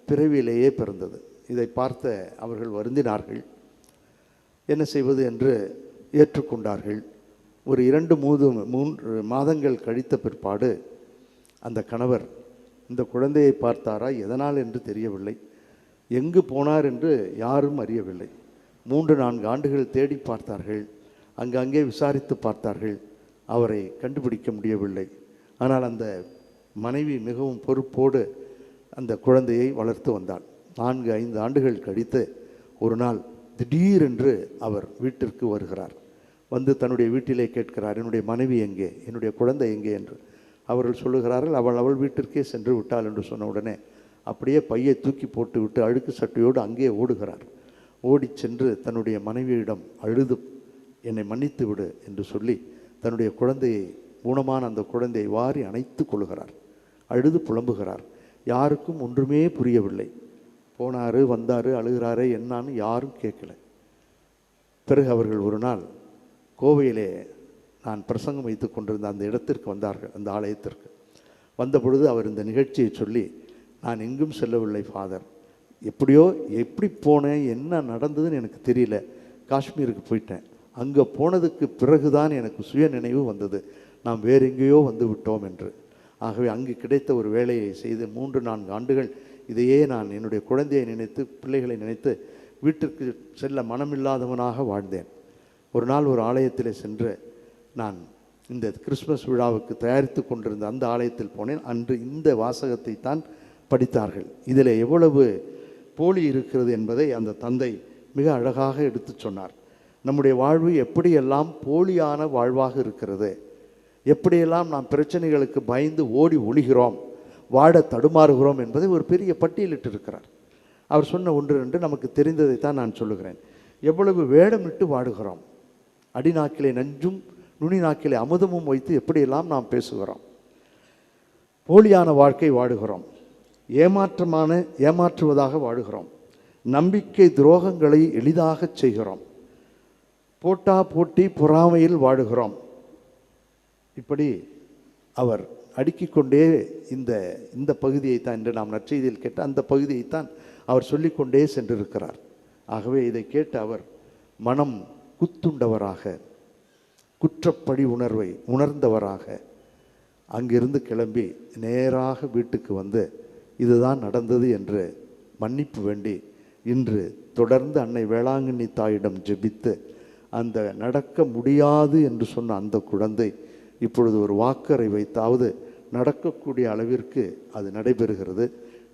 பிறவியிலேயே பிறந்தது. இதை பார்த்த அவர்கள் வருந்தினார்கள். என்ன செய்வது என்று ஏற்றுக்கொண்டார்கள். ஒரு 2-3 மாதங்கள் கழித்த பிற்பாடு அந்த கணவர் இந்த குழந்தையை பார்த்தாரா, எதனால் என்று தெரியவில்லை, எங்கு போனார் என்று யாரும் அறியவில்லை. 3-4 ஆண்டுகள் தேடி பார்த்தார்கள், அங்கங்கே விசாரித்து பார்த்தார்கள், அவரை கண்டுபிடிக்க முடியவில்லை. ஆனால் அந்த மனைவி மிகவும் பொறுப்போடு அந்த குழந்தையை வளர்த்து வந்தாள். 4-5 ஆண்டுகள் கழித்து ஒரு நாள் திடீரென்று அவர் வீட்டிற்கு வருகிறார். வந்து தன்னுடைய வீட்டிலே கேட்கிறார், என்னுடைய மனைவி எங்கே, என்னுடைய குழந்தை எங்கே என்று. அவர்கள் சொல்லுகிறார்கள், அவள் வீட்டிற்கே சென்று விட்டாள் என்று சொன்ன உடனே அப்படியே பையை தூக்கி போட்டு விட்டு அழுக்கு சட்டையோடு அங்கே ஓடுகிறார். ஓடி சென்று தன்னுடைய மனைவியிடம் அழுது என்னை மன்னித்து விடு என்று சொல்லி தன்னுடைய குழந்தையை, ஊனமான அந்த குழந்தையை வாரி அணைத்து கொள்கிறார். அழுது புலம்புகிறார். யாருக்கும் ஒன்றுமே புரியவில்லை. போனார், வந்தார், அழுகிறாரே என்னான்னு யாரும் கேட்கல. பிறகு அவர்கள் ஒரு நாள் கோவையிலே நான் பிரசங்கம் வைத்து கொண்டிருந்த அந்த இடத்திற்கு வந்தார்கள். அந்த ஆலயத்திற்கு வந்த பொழுது அவர் இந்த நிகழ்ச்சியை சொல்லி, நான் எங்கும் செல்லவில்லை ஃபாதர், எப்படியோ எப்படி போனேன், என்ன நடந்ததுன்னு எனக்கு தெரியல, காஷ்மீருக்கு போயிட்டேன். அங்கே போனதுக்கு பிறகுதான் எனக்கு சுய நினைவு வந்தது, நாம் வேறு எங்கேயோ வந்து விட்டோம் என்று. ஆகவே அங்கு கிடைத்த ஒரு வேலையை செய்து 3-4 ஆண்டுகள் இதையே நான் என்னுடைய குழந்தையை நினைத்து, பிள்ளைகளை நினைத்து வீட்டிற்கு செல்ல மனமில்லாதவனாக வாழ்ந்தேன். ஒரு நாள் ஒரு ஆலயத்தில் சென்று நான் இந்த கிறிஸ்மஸ் விழாவுக்கு தயாரித்து கொண்டிருந்த அந்த ஆலயத்தில் போனேன். அன்று இந்த வாசகத்தை தான் படித்தார்கள். இதில் எவ்வளவு போலி இருக்கிறது என்பதை அந்த தந்தை மிக அழகாக எடுத்து சொன்னார். நம்முடைய வாழ்வு எப்படியெல்லாம் போலியான வாழ்வாக இருக்கிறது, எப்படியெல்லாம் நாம் பிரச்சனைகளுக்கு பயந்து ஓடி ஒளிகிறோம், வாழ தடுமாறுகிறோம் என்பதை ஒரு பெரிய பட்டியலிட்டு இருக்கிறார். அவர் சொன்ன 1-2 நமக்கு தெரிந்ததைத்தான் நான் சொல்லுகிறேன். எவ்வளவு வேடமிட்டு வாடுகிறோம், அடிநாக்கிலே நஞ்சும் நுனி நாக்கிலே அமுதமும் வைத்து எப்படியெல்லாம் நாம் பேசுகிறோம், போலியான வாழ்க்கை வாடுகிறோம், ஏமாற்றுவதாக வாடுகிறோம், நம்பிக்கை துரோகங்களை எளிதாக செய்கிறோம், போட்டா போட்டி பொறாமையில் வாடுகிறோம். இப்படி அவர் அடுக்கிக் கொண்டே இந்த பகுதியைத்தான் இன்று நாம் நற்செய்தியில் கேட்ட அந்த பகுதியைத்தான் அவர் சொல்லிக்கொண்டே சென்றிருக்கிறார். ஆகவே இதை கேட்டு அவர் மனம் குத்துண்டவராக, குற்றப்பழி உணர்வை உணர்ந்தவராக அங்கிருந்து கிளம்பி நேராக வீட்டுக்கு வந்து இதுதான் நடந்தது என்று மன்னிப்பு வேண்டி இன்று தொடர்ந்து அன்னை வேளாங்கண்ணி தாயிடம் ஜெபித்து அந்த நடக்க முடியாது என்று சொன்ன அந்த குழந்தை இப்பொழுது ஒரு வாக்கரை வைத்தாவது நடக்கக்கூடிய அளவிற்கு அது நடைபெறுகிறது.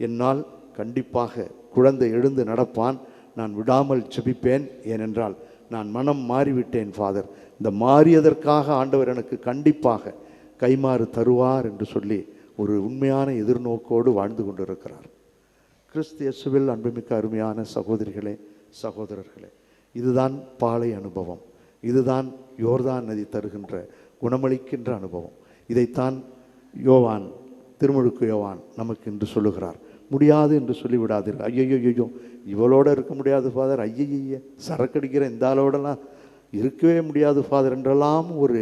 என்னால் கண்டிப்பாக குழந்தை எழுந்து நடப்பான், நான் விடாமல் ஜெபிப்பேன், ஏனென்றால் நான் மனம் மாறிவிட்டேன் ஃபாதர், இந்த மாறியதற்காக ஆண்டவர் எனக்கு கண்டிப்பாக கைமாறு தருவார் என்று சொல்லி ஒரு உண்மையான எதிர்நோக்கோடு வாழ்ந்து கொண்டிருக்கிறார். கிறிஸ்து இயேசுவில் அன்புமிக்க அருமையான சகோதரிகளே, சகோதரர்களே, இதுதான் பாலை அனுபவம், இதுதான் யோர்தான் நதி தருகின்ற குணமளிக்கின்ற அனுபவம். இதைத்தான் யோவான், திருமுழுக்கு யோவான் நமக்கு இன்று சொல்லுகிறார். முடியாது என்று சொல்லிவிடாதீர்கள். ஐயோ இவளோடு இருக்க முடியாது ஃபாதர், ஐயய்ய சரக்கடிக்கிற இந்த ஆளோடலாம் இருக்கவே முடியாது ஃபாதர் என்றெல்லாம் ஒரு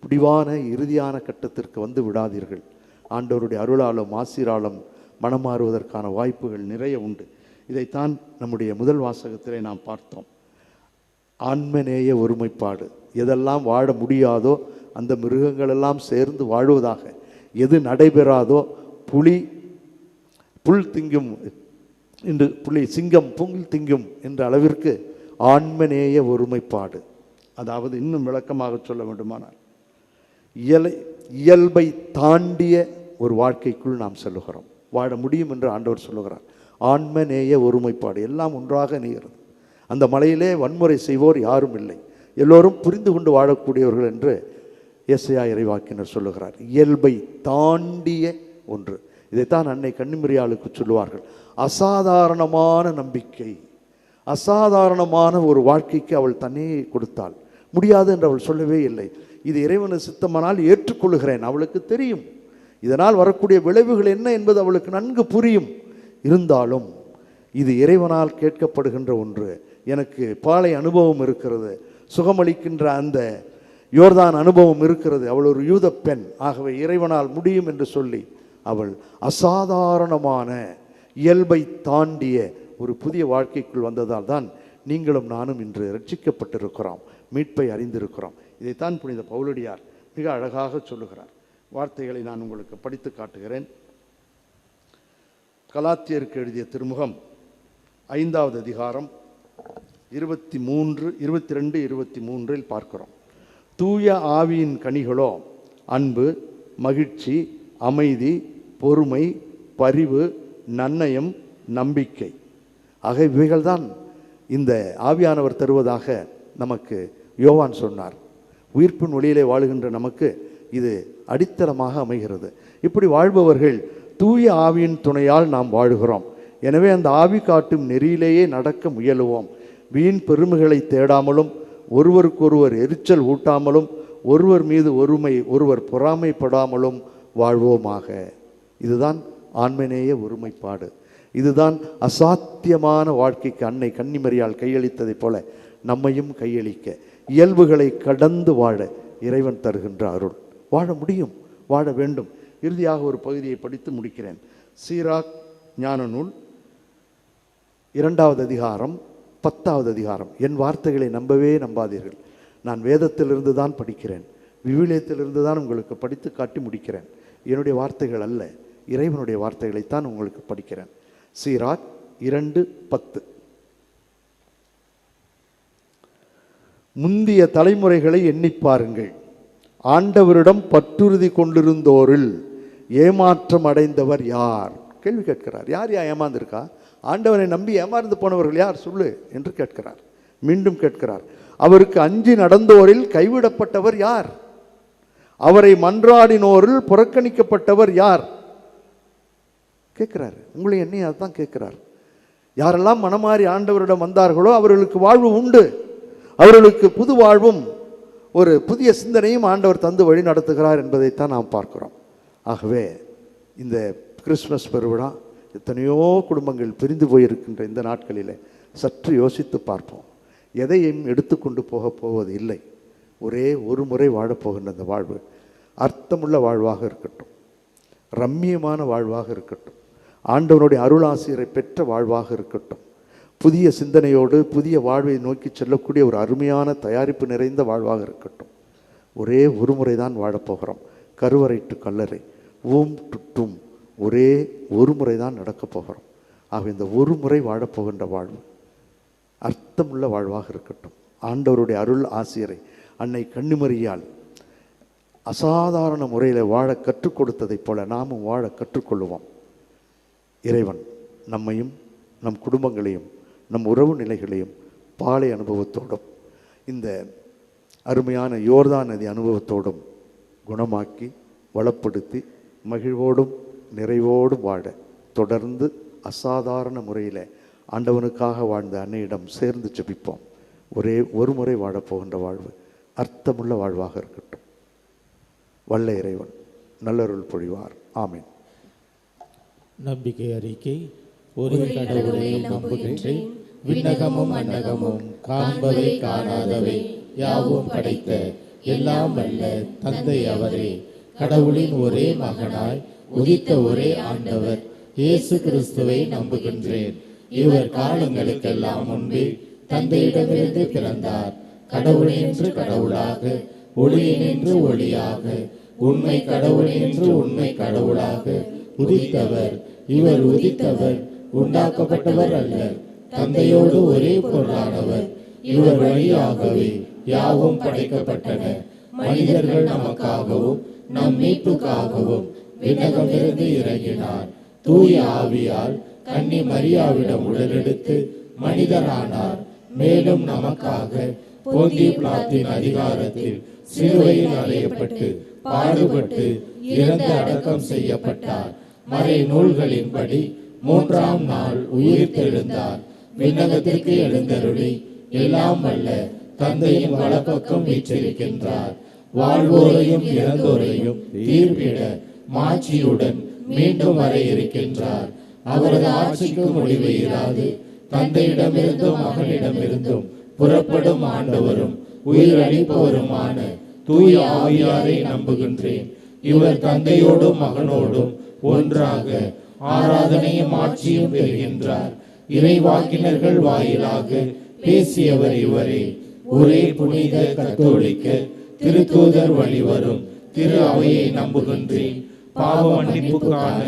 முடிவான இறுதியான கட்டத்திற்கு வந்து விடாதீர்கள். ஆண்டவருடைய அருளாலும் ஆசீராலும் மனம் மாறுவதற்கான வாய்ப்புகள் நிறைய உண்டு. இதைத்தான் நம்முடைய முதல் வாசகத்திலே நாம் பார்த்தோம். ஆன்மநேய ஒருமைப்பாடு. எதெல்லாம் வாழ முடியாதோ அந்த மிருகங்களெல்லாம் சேர்ந்து வாழ்வதாக, எது நடைபெறாதோ புல் திங்கும் என்று சிங்கம் புல் திங்கும் என்ற அளவிற்கு ஆன்மநேய ஒருமைப்பாடு. அதாவது இன்னும் விளக்கமாக சொல்ல வேண்டுமானால், இயல்பை தாண்டிய ஒரு வாழ்க்கைக்குள் நாம் செல்லுகிறோம். வாழ முடியும் என்று ஆண்டவர் சொல்லுகிறார். ஆன்மநேய ஒருமைப்பாடு, எல்லாம் ஒன்றாக இணைகிறது. அந்த மலையிலே வன்முறை செய்வோர் யாரும் இல்லை, எல்லோரும் புரிந்து கொண்டு வாழக்கூடியவர்கள் என்று எஸ்ஐயா இறைவாக்கினர் சொல்லுகிறார். இயல்பை தாண்டிய ஒன்று. இதைத்தான் அன்னை கன்னிமரியாளுக்கு சொல்லுவார்கள், அசாதாரணமான நம்பிக்கை, அசாதாரணமான ஒரு வாழ்க்கைக்கு அவள் தன்னையே கொடுத்தாள். முடியாது என்று அவள் சொல்லவே இல்லை. இது இறைவனு சித்தமானால் ஏற்றுக்கொள்கிறேன். அவளுக்கு தெரியும் இதனால் வரக்கூடிய விளைவுகள் என்ன என்பது அவளுக்கு நன்கு புரியும். இருந்தாலும் இது இறைவனால் கேட்கப்படுகின்ற ஒன்று. எனக்கு பாலை அனுபவம் இருக்கிறது, சுகமளிக்கின்ற அந்த யோர்தான் அனுபவம் இருக்கிறது. அவள் ஒரு யூத பெண், ஆகவே இறைவனால் முடியும் என்று சொல்லி அவள் அசாதாரணமான இயல்பை தாண்டிய ஒரு புதிய வாழ்க்கைக்குள் வந்ததால் தான் நீங்களும் நானும் இன்று ரட்சிக்கப்பட்டிருக்கிறோம், மீட்பை அறிந்திருக்கிறோம். இதைத்தான் புனித பவுலடியார் மிக அழகாக சொல்லுகிறார். வார்த்தைகளை நான் உங்களுக்கு படித்து காட்டுகிறேன். கலாத்தியருக்கு எழுதிய திருமுகம் 5வது அதிகாரம் 22, 23 பார்க்கிறோம். தூய ஆவியின் கனிகளோ அன்பு, மகிழ்ச்சி, அமைதி, பொறுமை, பரிவு, நன்னயம், நம்பிக்கை. ஆக இவைகள்தான் இந்த ஆவியானவர் தருவதாக நமக்கு யோவான் சொன்னார். உயிர்ப்பின் ஒளியிலே வாழுகின்ற நமக்கு இது அடித்தளமாக அமைகிறது. இப்படி வாழ்பவர்கள் தூய ஆவியின் துணையால் நாம் வாழுகிறோம். எனவே அந்த ஆவி காட்டும் நெறியிலேயே நடக்க முயலுவோம். வீண் பெருமைகளை தேடாமலும், ஒருவருக்கொருவர் எரிச்சல் ஊட்டாமலும், ஒருவர் மீது ஒருவர் பொறாமைப்படாமலும் வாழ்வோமாக. இதுதான் ஆன்மநேய ஒருமைப்பாடு. இதுதான் அசாத்தியமான வாழ்க்கைக்கு அன்னை கன்னிமரியால் கையளித்ததைப் போல நம்மையும் கையளிக்க, இயல்புகளை கடந்து வாழ இறைவன் தருகின்ற அருள். வாழ முடியும், வாழ வேண்டும். இறுதியாக ஒரு பகுதியை படித்து முடிக்கிறேன். சீராக் ஞான நூல் 2வது அதிகாரம் 10வது அதிகாரம். என் வார்த்தைகளை நம்பவே நம்பாதீர்கள். நான் வேதத்திலிருந்து தான் படிக்கிறேன், விவிலியத்திலிருந்து தான் உங்களுக்கு படித்து காட்டி முடிக்கிறேன். என்னுடைய வார்த்தைகள் அல்ல, இறைவனுடைய வார்த்தைகளைத்தான் உங்களுக்கு படிக்கிறேன். சீராக் 2:10. முந்திய தலைமுறைகளை எண்ணிப்பாருங்கள். ஆண்டவரிடம் பற்றுறுதி கொண்டிருந்தோரில் ஏமாற்றம் அடைந்தவர் யார்? கேள்வி கேட்கிறார். யார் ஏமாந்திருக்கா? ஆண்டவனை நம்பி ஏமாந்து போனவர்கள் யார் சொல்லு என்று கேட்கிறார். மீண்டும் கேட்கிறார். அவருக்கு அஞ்சி நடந்தோரில் கைவிடப்பட்டவர் யார்? அவரை மன்றாடினோரில் புறக்கணிக்கப்பட்டவர் யார்? கேட்கிறார். உங்களை என்னையும் அதுதான் கேட்கிறார். யாரெல்லாம் மனமாறி ஆண்டவரிடம் வந்தார்களோ அவர்களுக்கு வாழ்வு உண்டு. அவர்களுக்கு புது வாழ்வும் ஒரு புதிய சிந்தனையும் ஆண்டவர் தந்து வழி நடத்துகிறார் என்பதைத்தான் நாம் பார்க்கிறோம். ஆகவே இந்த கிறிஸ்மஸ் பெருவிழா, எத்தனையோ குடும்பங்கள் பிரிந்து போயிருக்கின்ற இந்த நாட்களில் சற்று யோசித்து பார்ப்போம். எதையும் எடுத்துக்கொண்டு போவது இல்லை. ஒரே ஒரு முறை வாழப்போகின்ற அந்த வாழ்வு அர்த்தமுள்ள வாழ்வாக இருக்கட்டும், ரம்மியமான வாழ்வாக இருக்கட்டும், ஆண்டவனுடைய அருளாசிரியரை பெற்ற வாழ்வாக இருக்கட்டும், புதிய சிந்தனையோடு புதிய வாழ்வை நோக்கி செல்லக்கூடிய ஒரு அருமையான தயாரிப்பு நிறைந்த வாழ்வாக இருக்கட்டும். ஒரே ஒரு முறை தான் வாழப்போகிறோம். கருவறை டு கல்லறை, ஊம் டு டூம், ஒரே ஒரு முறை தான் நடக்கப் போகிறோம். ஆக இந்த ஒரு முறை வாழப்போகின்ற வாழ்வு அர்த்தமுள்ள வாழ்வாக இருக்கட்டும். ஆண்டவருடைய அருள் ஆசிரியரை அன்னை கன்னிமரியால் அசாதாரண முறையில் வாழ கற்றுக் கொடுத்ததைப் போல நாமும் வாழ கற்றுக்கொள்ளுவோம். இறைவன் நம்மையும் நம் குடும்பங்களையும் நம் உறவு நிலைகளையும் பாலை அனுபவத்தோடும் இந்த அருமையான யோர்தான் நதி அனுபவத்தோடும் குணமாக்கி வளப்படுத்தி மகிழ்வோடும் நிறைவோடும் வாழ தொடர்ந்து அசாதாரண முறையில் ஆண்டவனுக்காக வாழ்ந்த அன்னையிடம் சேர்ந்து ஜெபிப்போம். ஒரே ஒரு முறை வாழப்போகின்ற வாழ்வு அர்த்தமுள்ள வாழ்வாக இருக்கட்டும். வல்ல இறைவன் நல்லருள் பொழிவார். ஆமீன். நம்பிக்கை அறிக்கை. ஒரே கடவுளை நம்புகின்றேன். விண்ணகமும் மண்ணகமும் காண்பவை காணாதவை யாவும் படைத்த எல்லாம் வல்ல தந்தை அவரே, கடவுளின் ஒரே மகனாய் உதித்த ஒரே ஆண்டவர் இயேசு கிறிஸ்துவை நம்புகின்றேன். இவர் காலங்களுக்கெல்லாம் முன்பே தந்தையிடமிருந்து பிறந்தார். கடவுளென்று கடவுளாக, ஒளியினின்று ஒளியாக, உண்மை கடவுளென்று உண்மை கடவுளாக உதித்தவர். இவர் உதித்தவர் உண்டாக்கப்பட்டவர் அல்ல, தந்தையோடு ஒரே பொருளானவர். இவர் வழியாகவே யாவும் படைக்கப்பட்டன. மனிதர்கள் நமக்காகவும் நம் மீட்புக்காகவும் விண்ணகமிருந்து இறங்கினார். தூய ஆவியால் கன்னி மரியாவிடம் உடலெடுத்து மனிதரானார். மேலும் நமக்காக போந்திய பிலாத்தின் அதிகாரத்தில் சிலுவையில் அறையப்பட்டு பாடுபட்டு இறந்து அடக்கம் செய்யப்பட்டார். மறை நூல்களின்படி 3ஆம் நாள் உயிர்த்தெழுந்தார். விண்ணகத்திற்கு எழுந்தருளி எல்லாம் வல்ல தந்தையின் வலப்பக்கம் வீற்றிருக்கின்றார். வாழ்வோரையும் இறந்தோரையும் தீர்ப்பிட மாட்சியுடன் மீண்டும் வர இருக்கின்றார். அவரது ஆட்சிக்கு முடிவு இராது. தந்தையிடமிருந்தும் மகனிடமிருந்தும் புறப்படும் ஆண்டவரும் உயிரளிப்பவருமான தூய ஆவியாரை நம்புகின்றேன். இவர் தந்தையோடும் மகனோடும் ஒன்றாக ஆராதனையும் ஆட்சியும் பெறுகின்றார். இறைவாக்கினர்கள் வாயிலாக பேசியவர் இவரே. ஒரே புனித கத்தோலிக்க திருத்தூதர் வழிவரும் திரு அவையை நம்புகின்றேன். பாவ மன்னிப்புக்கான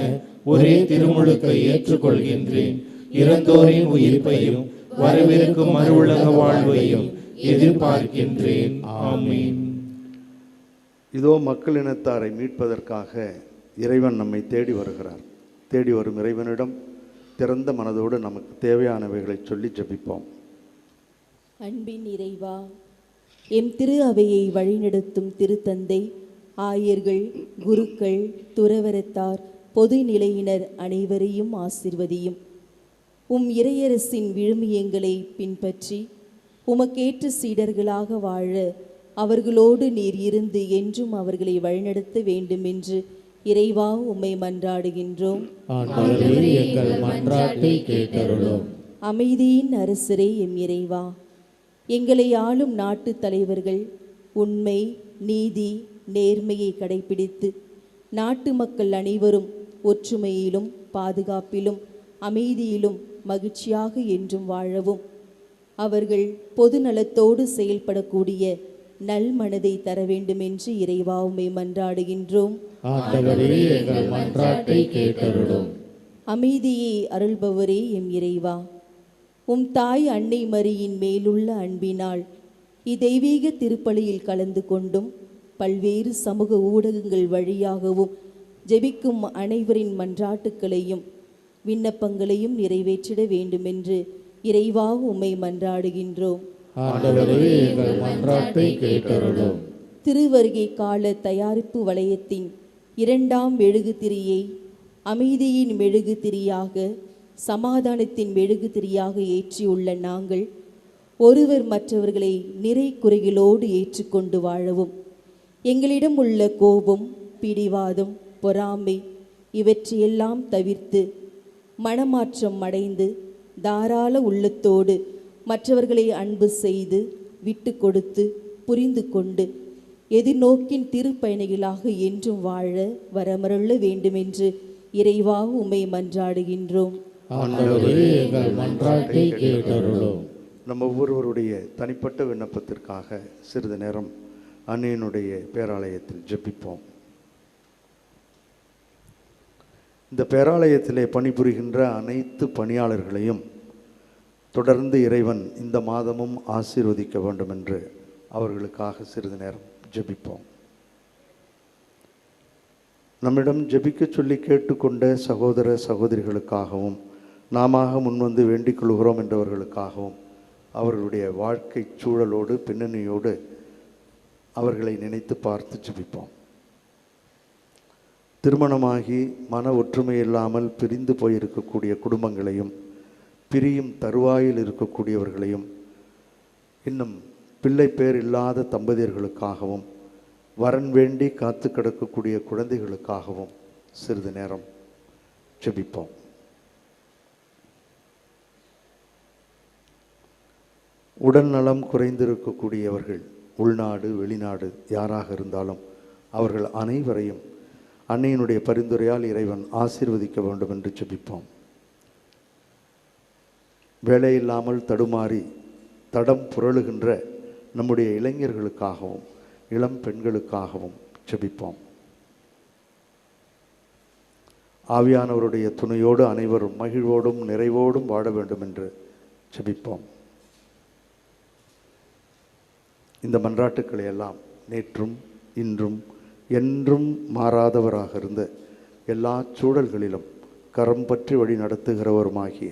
ஒரே திருமுழுக்கை ஏற்றுக்கொள்கின்றேன். இறந்தோரின் உயிர்ப்பையும் வரவிருக்கும் மறுவுலக வாழ்வையும் எதிர்பார்க்கின்றேன். ஆமீன். இதோ மக்கள் இனத்தாரை மீட்பதற்காக இறைவன் நம்மை தேடி வருகிறார். தேடி வரும் இறைவனிடம் திறந்த மனதோடு நமக்கு தேவையானவைகளை சொல்லி ஜெபிப்போம். அன்பின் இறைவா, எம் திரு அவையை வழிநடத்தும் திருத்தந்தை, ஆயர்கள், குருக்கள், துறவரத்தார், பொது நிலையினர் அனைவரையும் ஆசிர்வதியும். உம் இறையரசின் விழுமியங்களை பின்பற்றி உமக்கேற்ற சீடர்களாக வாழ அவர்களோடு நீர் இருந்து என்றும் அவர்களை வழிநடத்த வேண்டும் என்று இறைவா உம்மை மன்றாடுகின்றோம். எங்கள் மன்றாட்டை கேட்டருளும். அமைதியின் அரசரே எம் இறைவா, எங்களை ஆளும் நாட்டு தலைவர்கள் உண்மை, நீதி, நேர்மையை கடைபிடித்து நாட்டு மக்கள் அனைவரும் ஒற்றுமையிலும் பாதுகாப்பிலும் அமைதியிலும் மகிழ்ச்சியாக என்றும் வாழவும் அவர்கள் பொது நலத்தோடு செயல்படக்கூடிய நல் மனதை தர வேண்டும் என்று இறைவா உம்மை மன்றாடுகின்றோம். எங்கள் மன்றாட்டை கேட்டருளும். அமைதியை அருள்பவரே எம் இறைவா, உம் தாய் அன்னை மரியின் மேலுள்ள அன்பினால் இதெய்வீக திருப்பலியில் கலந்து கொண்டும் பல்வேறு சமூக ஊடகங்கள் வழியாகவும் ஜெபிக்கும் அனைவரின் மன்றாட்டுக்களையும் விண்ணப்பங்களையும் நிறைவேற்றிட வேண்டுமென்று இறைவா உம்மை மன்றாடுகின்றோம். எங்கள் மன்றாட்டை கேட்டருளும். திருவருகை கால தயாரிப்பு வளையத்தின் 2ஆம் மெழுகு திரியை அமைதியின் மெழுகு திரியாக, சமாதானத்தின் மெழுகு திரியாக ஏற்றியுள்ள நாங்கள் ஒருவர் மற்றவர்களை நிறை குறைகளோடு ஏற்றுக்கொண்டு வாழவும் எங்களிடம் உள்ள கோபம், பிடிவாதம், பொறாமை இவற்றையெல்லாம் தவிர்த்து மனமாற்றம் அடைந்து தாராள உள்ளத்தோடு மற்றவர்களை அன்பு செய்து விட்டு கொடுத்து புரிந்து கொண்டு எதிர்நோக்கின் திருப்பயணிகளாக என்றும் வாழ வரமருள வேண்டுமென்று இறைவா உம்மை மன்றாடுகின்றோம். எங்கள் மன்றாட்டை கேட்டருளும். நம்ம ஒவ்வொருவருடைய தனிப்பட்ட விண்ணப்பத்திற்காக சிறிது நேரம் அன்னையினுடைய பேராலயத்தில் ஜெபிப்போம். இந்த பேராலயத்திலே பணிபுரிகின்ற அனைத்து பணியாளர்களையும் தொடர்ந்து இறைவன் இந்த மாதமும் ஆசீர்வதிக்க வேண்டும் என்று அவர்களுக்காக சிறிது நேரம் ஜெபிப்போம். நம்மிடம் ஜெபிக்க சொல்லி கேட்டுக்கொண்ட சகோதர சகோதரிகளுக்காகவும் நாம முன்வந்து வேண்டிக் கொள்கிறோம் என்றவர்களுக்காகவும் அவர்களுடைய வாழ்க்கை சூழலோடு பின்னணியோடு அவர்களை நினைத்து பார்த்து ஜெபிப்போம். திருமணமாகி மன ஒற்றுமை இல்லாமல் பிரிந்து போயிருக்கக்கூடிய குடும்பங்களையும் பிரியும் தருவாயில் இருக்கக்கூடியவர்களையும் இன்னும் பிள்ளை பேர் இல்லாத தம்பதியர்களுக்காகவும் வரன் வேண்டி காத்து கிடக்கக்கூடிய குழந்தைகளுக்காகவும் சிறிது நேரம் ஜெபிப்போம். உடல் நலம் குறைந்திருக்கக்கூடியவர்கள் உள்நாடு வெளிநாடு யாராக இருந்தாலும் அவர்கள் அனைவரையும் அன்னையினுடைய பரிந்துரையால் இறைவன் ஆசீர்வதிக்க வேண்டும் என்று ஜெபிப்போம். வேலையில்லாமல் தடுமாறி தடம் புரளுகின்ற நம்முடைய இளைஞர்களுக்காகவும் இளம் பெண்களுக்காகவும் ஜெபிப்போம். ஆவியானவருடைய துணையோடு அனைவரும் மகிழ்வோடும் நிறைவோடும் வாழ வேண்டும் என்று ஜெபிப்போம். இந்த மன்றாட்டுக்களை எல்லாம் நேற்றும் இன்றும் என்றும் மாறாதவராக இருந்த எல்லா சூழல்களிலும் கரம் பற்றி வழி நடத்துகிறவருமாகிய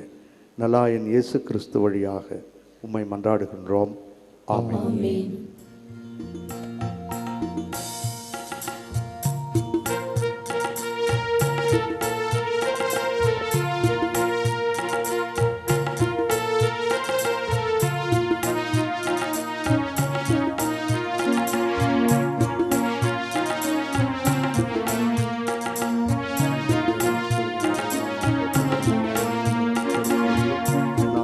நலாயன் இயேசு கிறிஸ்து வழியாக உம்மை மன்றாடுகின்றோம். ஆமென்.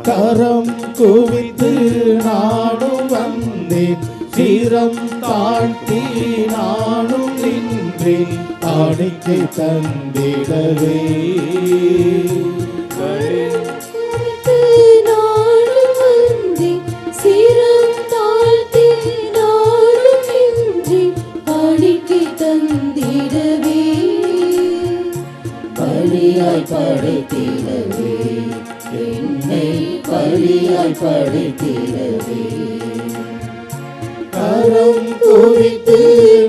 கரம் குவித்து நானும் வந்தேன், சிரம் தாழ்த்தி நானும் நின்றேன், காணிக்கை தந்திடவே. பலியாய் படைத்திடவே, என்னை பலியாய் படைத்திடவே. கரம் குவித்து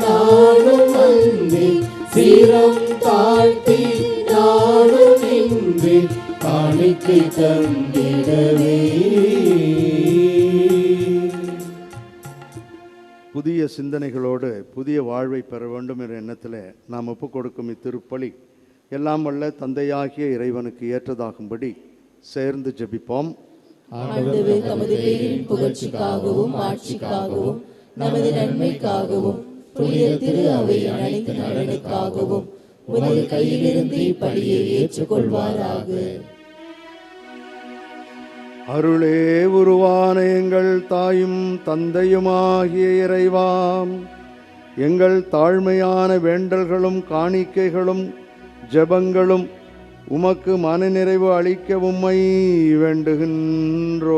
நானும் வந்தேன், சிரம் தாழ்த்தி நானும் நின்றேன், காணிக்கை தந்திடவே. புதிய சிந்தனைகளோடு புதிய வாழ்வை பெற வேண்டும் என்ற எண்ணத்தில் நாம் ஒப்புக் கொடுக்கும் இத்திருப்பலி எல்லாம் வல்ல தந்தையாகிய இறைவனுக்கு ஏற்றதாகும்படி சேர்ந்து ஜெபிப்போம். ஆண்டவர் தமது பேரின் புகழ்ச்சிக்காகவும் ஆட்சிக்காகவும் நமது நன்மைக்காகவும் புனித திரு அவையின் அனைத்து நலனுக்காகவும் உமது கையிலிருந்து இப்படியை ஏற்றுக்கொள்வாராக. அருளே உருவான எங்கள் தாயும் தந்தையுமாகிய இறைவாம், எங்கள் தாழ்மையான வேண்டல்களும் காணிக்கைகளும் ஜெபங்களும் உமக்கு மனநிறைவு அளிக்க உம்மை வேண்டுகின்றோம்.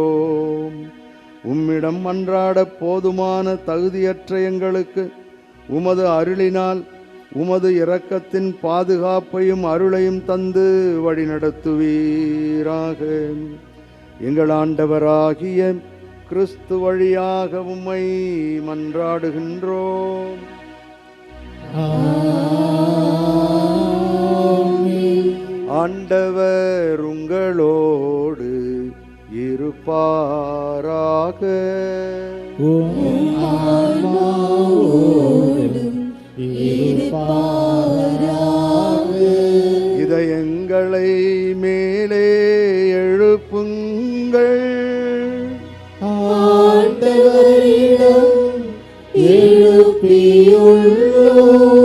உம்மிடம் மன்றாட போதுமான தகுதியற்ற எங்களுக்கு உமது அருளினால் உமது இரக்கத்தின் பாதுகாப்பையும் அருளையும் தந்து வழிநடத்துவீராக. எங்கள் ஆண்டவராகிய கிறிஸ்து வழியாக உம்மை மன்றாடுகின்றோம். ஆண்டவர் உங்களோடு இருப்பாராக. இதயங்களை மேலே எழுப்புங்கள்,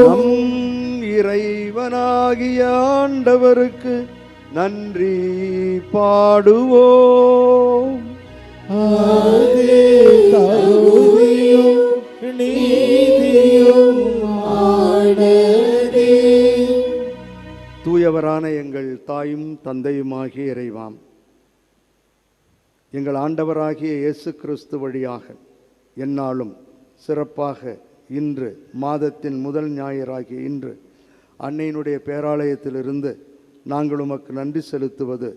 நம் இறைவனாகிய ஆண்டவருக்கு நன்றி பாடுவோம். தூயவரான எங்கள் தாயும் தந்தையுமாகிய இறைவாம், எங்கள் ஆண்டவராகிய இயேசு கிறிஸ்து வழியாக எந்நாளும் சிறப்பாக இன்று மாதத்தின் முதல் ஞாயிறாகிய இன்று அன்னையினுடைய பேராலயத்திலிருந்து நாங்கள் உமக்கு நன்றி செலுத்துவது,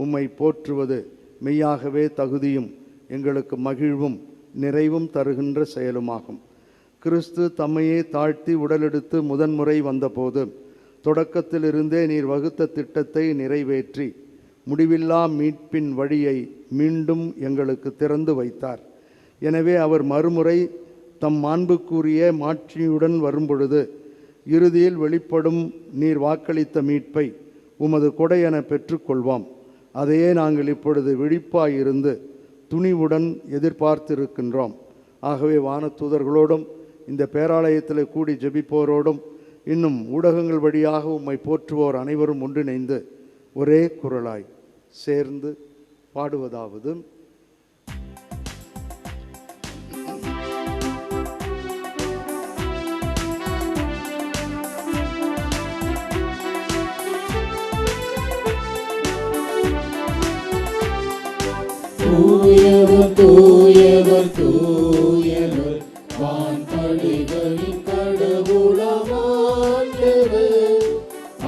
உம்மை போற்றுவது மெய்யாகவே தகுதியும் எங்களுக்கு மகிழ்வும் நிறைவும் தருகின்ற செயலுமாகும். கிறிஸ்து தம்மையே தாழ்த்தி உடலெடுத்து முதன்முறை வந்தபோது தொடக்கத்திலிருந்தே நீர் வகுத்த திட்டத்தை நிறைவேற்றி முடிவில்லா மீட்பின் வழியை மீண்டும் எங்களுக்கு திறந்து வைத்தார். எனவே அவர் மறுமுறை தம் மாண்புக்குரிய மாட்சியுடன் வரும்பொழுது இறுதியில் வெளிப்படும் நீர் வாக்களித்த மீட்பை உமது கொடை என பெற்றுக்கொள்வோம். அதையே நாங்கள் இப்பொழுது விழிப்பாயிருந்து துணிவுடன் எதிர்பார்த்திருக்கின்றோம். ஆகவே வானதூதர்களோடும் இந்த பேராலயத்தில் கூடி ஜெபிப்போரோடும் இன்னும் ஊடகங்கள் வழியாக உம்மை போற்றுவோர் அனைவரும் ஒன்றிணைந்து ஒரே குரலாய் சேர்ந்து பாடுவதாவது: தூயவர் தூயவர் தூயவர் வான்படைகளின் கடவுளாம் ஆண்டவர்,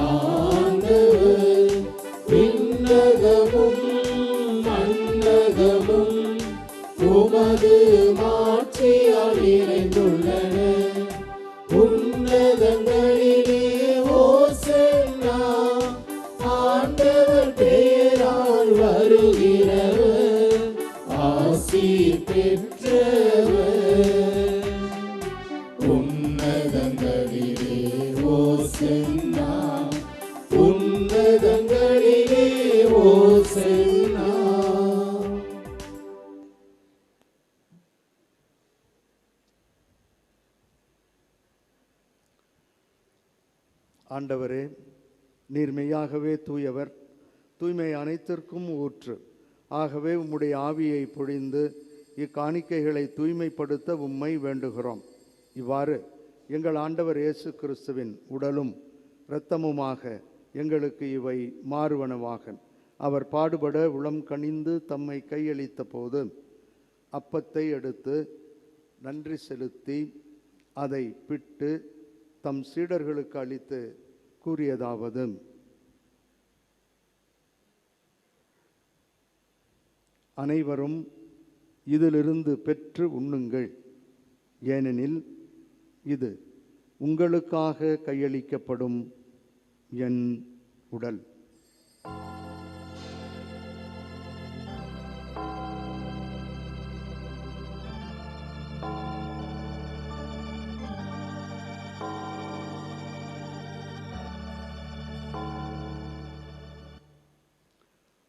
ஆண்டவர் விண்ணகமும் மண்ணகமும் உமது மாட்சியால் நிறைந்துள்ளன. ஆண்டவரே, நீர் மெய்யாகவே தூயவர், தூய்மை அனைத்திற்கும் ஊற்று. ஆகவே உம்முடைய ஆவியை பொழிந்து இக்காணிக்கைகளை தூய்மைப்படுத்த உம்மை வேண்டுகிறோம். இவ்வாறு எங்கள் ஆண்டவர் இயேசு கிறிஸ்துவின் உடலும் இரத்தமுமாக எங்களுக்கு இவை மாறுவனவாக. அவர் பாடுபட உளம் கனிந்து தம்மை கையளித்த போது அப்பத்தை எடுத்து நன்றி செலுத்தி அதை பிட்டு தம் சீடர்களுக்கு அளித்து கூறியதாவது: அனைவரும் இதிலிருந்து பெற்று உண்ணுங்கள், ஏனெனில் இது உங்களுக்காக கையளிக்கப்படும் என் உடல்.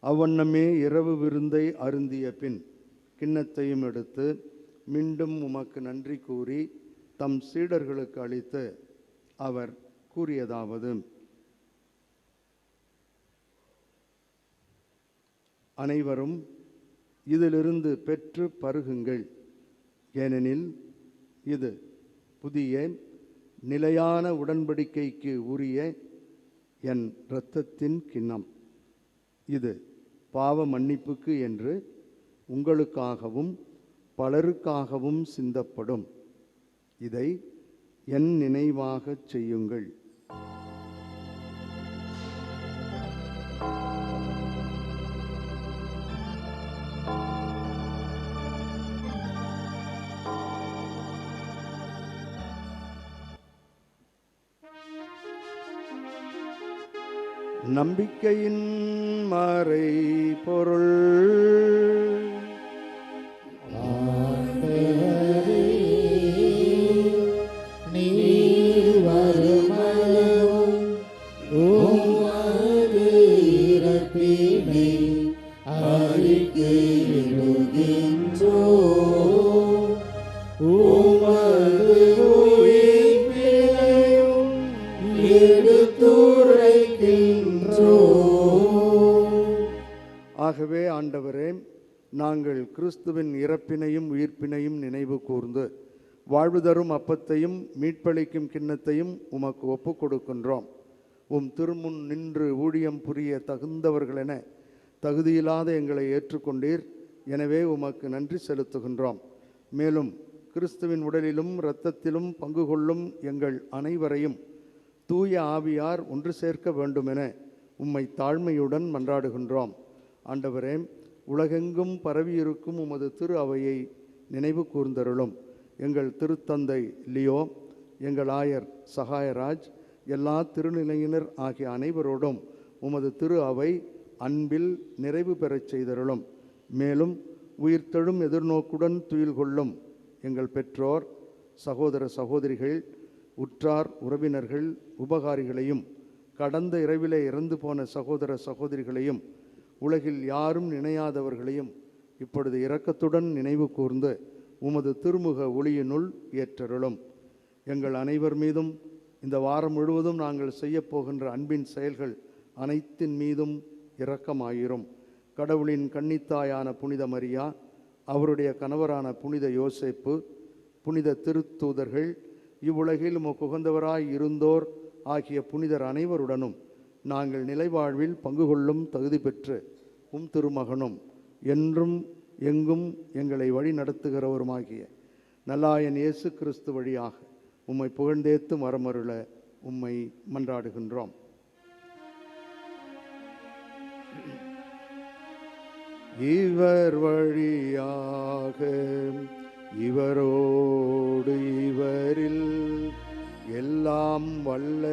அவ்வண்ணமே இரவு விருந்தை அருந்திய பின் கிண்ணத்தையும் எடுத்து மீண்டும் உமக்கு நன்றி கூறி தம் சீடர்களுக்கு அளித்து அவர் கூறியதாவது: அனைவரும் இதிலிருந்து பெற்று பருகுங்கள், ஏனெனில் இது புதிய நிலையான உடன்படிக்கைக்கு உரிய என் இரத்தத்தின் கிண்ணம். இது பாவ மன்னிப்புக்கு என்று உங்களுக்காகவும் பலருக்காகவும் சிந்தப்படும். இதை என் நினைவாகச் செய்யுங்கள். நம்பிக்கையின் மறை பொருள். நீர் வருமளவும் உமது இறப்பினை அறிக்கையிடுகின்றோம், உமது உயிர்ப்பினையும் எடுத்துரைக்கின்றோம். ஆகவே ஆண்டவரே, நாங்கள் கிறிஸ்துவின் இறப்பினையும் உயிர்ப்பினையும் நினைவு கூர்ந்து வாழ்வு தரும் அப்பத்தையும் மீட்பளிக்கும் கிண்ணத்தையும் உமக்கு ஒப்பு கொடுக்கின்றோம். உம் திருமுன் நின்று ஊழியம் புரிய தகுந்தவர்களென தகுதியில்லாத எங்களை ஏற்றுக்கொண்டீர். எனவே உமக்கு நன்றி செலுத்துகின்றோம். மேலும் கிறிஸ்துவின் உடலிலும் இரத்தத்திலும் பங்கு கொள்ளும் எங்கள் அனைவரையும் தூய ஆவியார் ஒன்று சேர்க்க வேண்டுமென உம்மை தாழ்மையுடன் மன்றாடுகின்றோம். ஆண்டவரே, உலகெங்கும் பரவியிருக்கும் உமது திரு அவையை நினைவு கூர்ந்தருளும். எங்கள் திருத்தந்தை லியோ, எங்கள் ஆயர் சகாயராஜ், எல்லா திருநிலையினர் ஆகிய அனைவரோடும் உமது திரு அவை அன்பில் நிறைவு பெறச் செய்தருளும். மேலும் உயிர்த்தெழும் எதிர்நோக்குடன் துயில் கொள்ளும் எங்கள் பெற்றோர், சகோதர சகோதரிகள், உற்றார் உறவினர்கள், உபகாரிகளையும் கடந்த இரவிலே இறந்து போன சகோதர சகோதரிகளையும் உலகில் யாரும் நினையாதவர்களையும் இப்பொழுது இரக்கத்துடன் நினைவு கூர்ந்து உமது திருமுக ஒளியினுள் ஏற்றருளும். எங்கள் அனைவர் மீதும் இந்த வாரம் முழுவதும் நாங்கள் செய்யப்போகின்ற அன்பின் செயல்கள் அனைத்தின் மீதும் இரக்கமாயிரும். கடவுளின் கன்னித்தாயான புனித மரியா, அவருடைய கணவரான புனித யோசேப்பு, புனித திருத்தூதர்கள், இவ்வுலகில் உமக்கு உகந்தவராய் இருந்தோர் ஆகிய புனிதர் அனைவருடனும் நாங்கள் நிலைவாழ்வில் பங்கு கொள்ளும் தகுதி பெற்று உம் திருமகனும் என்றும் எங்கும் எங்களை வழி நடத்துகிறவருமாகிய நல்லாயன் இயேசு கிறிஸ்து வழியாக உம்மை புகழ்ந்தேத்து மரமருள உம்மை மன்றாடுகின்றோம். இவர் வழியாக இவரோடு இவரில் எல்லாம் வல்ல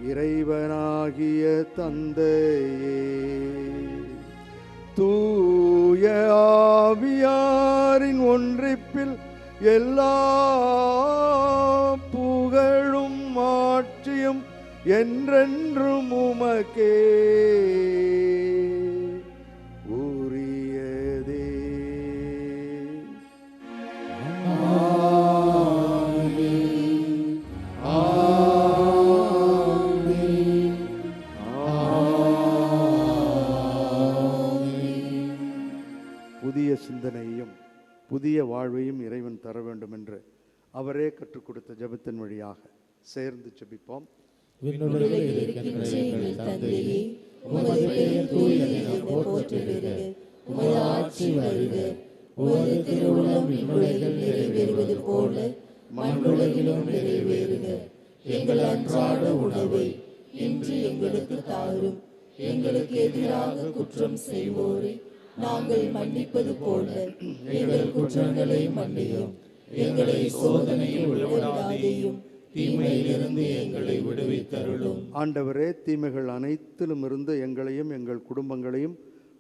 இறைவனாகிய தந்தையே, தூய ஆவியாரின் ஒன்றிப்பில் எல்லா புகழும் ஆட்சியும் என்றென்றும் உமக்கே உரியதே. ஆமென். புதிய வாழ்வையும் இறைவன் தர வேண்டும் என்று அவரே கற்றுக் கொடுத்த ஜெபத்தின் வழியாக சேர்ந்து ஜெபிப்போம். விண்ணுலகில் இருக்கின்ற எங்கள் தந்தையே, உமது பெயர் தூயது என போற்றுக. உமது ஆட்சி வருக. உமது திருவுளம் விண்ணுலகில் நிறைவேறுவது போல மண்ணுலகிலும் நிறைவேறுக. எங்கள் அன்றாட உணவை இன்று எங்களுக்கு தாரும். எங்களுக்கு எதிராக குற்றம் செய்வோரை நாங்கள் மன்னிப்பது போல எங்கள் குற்றங்களை மன்னியும். எங்களை சோதனையில் விடாதேயும், தீமையிலிருந்து எங்களை விடுவித்தருளும். ஆண்டவரே, தீமைகள் அனைத்திலும் இருந்து எங்களையும் எங்கள் குடும்பங்களையும்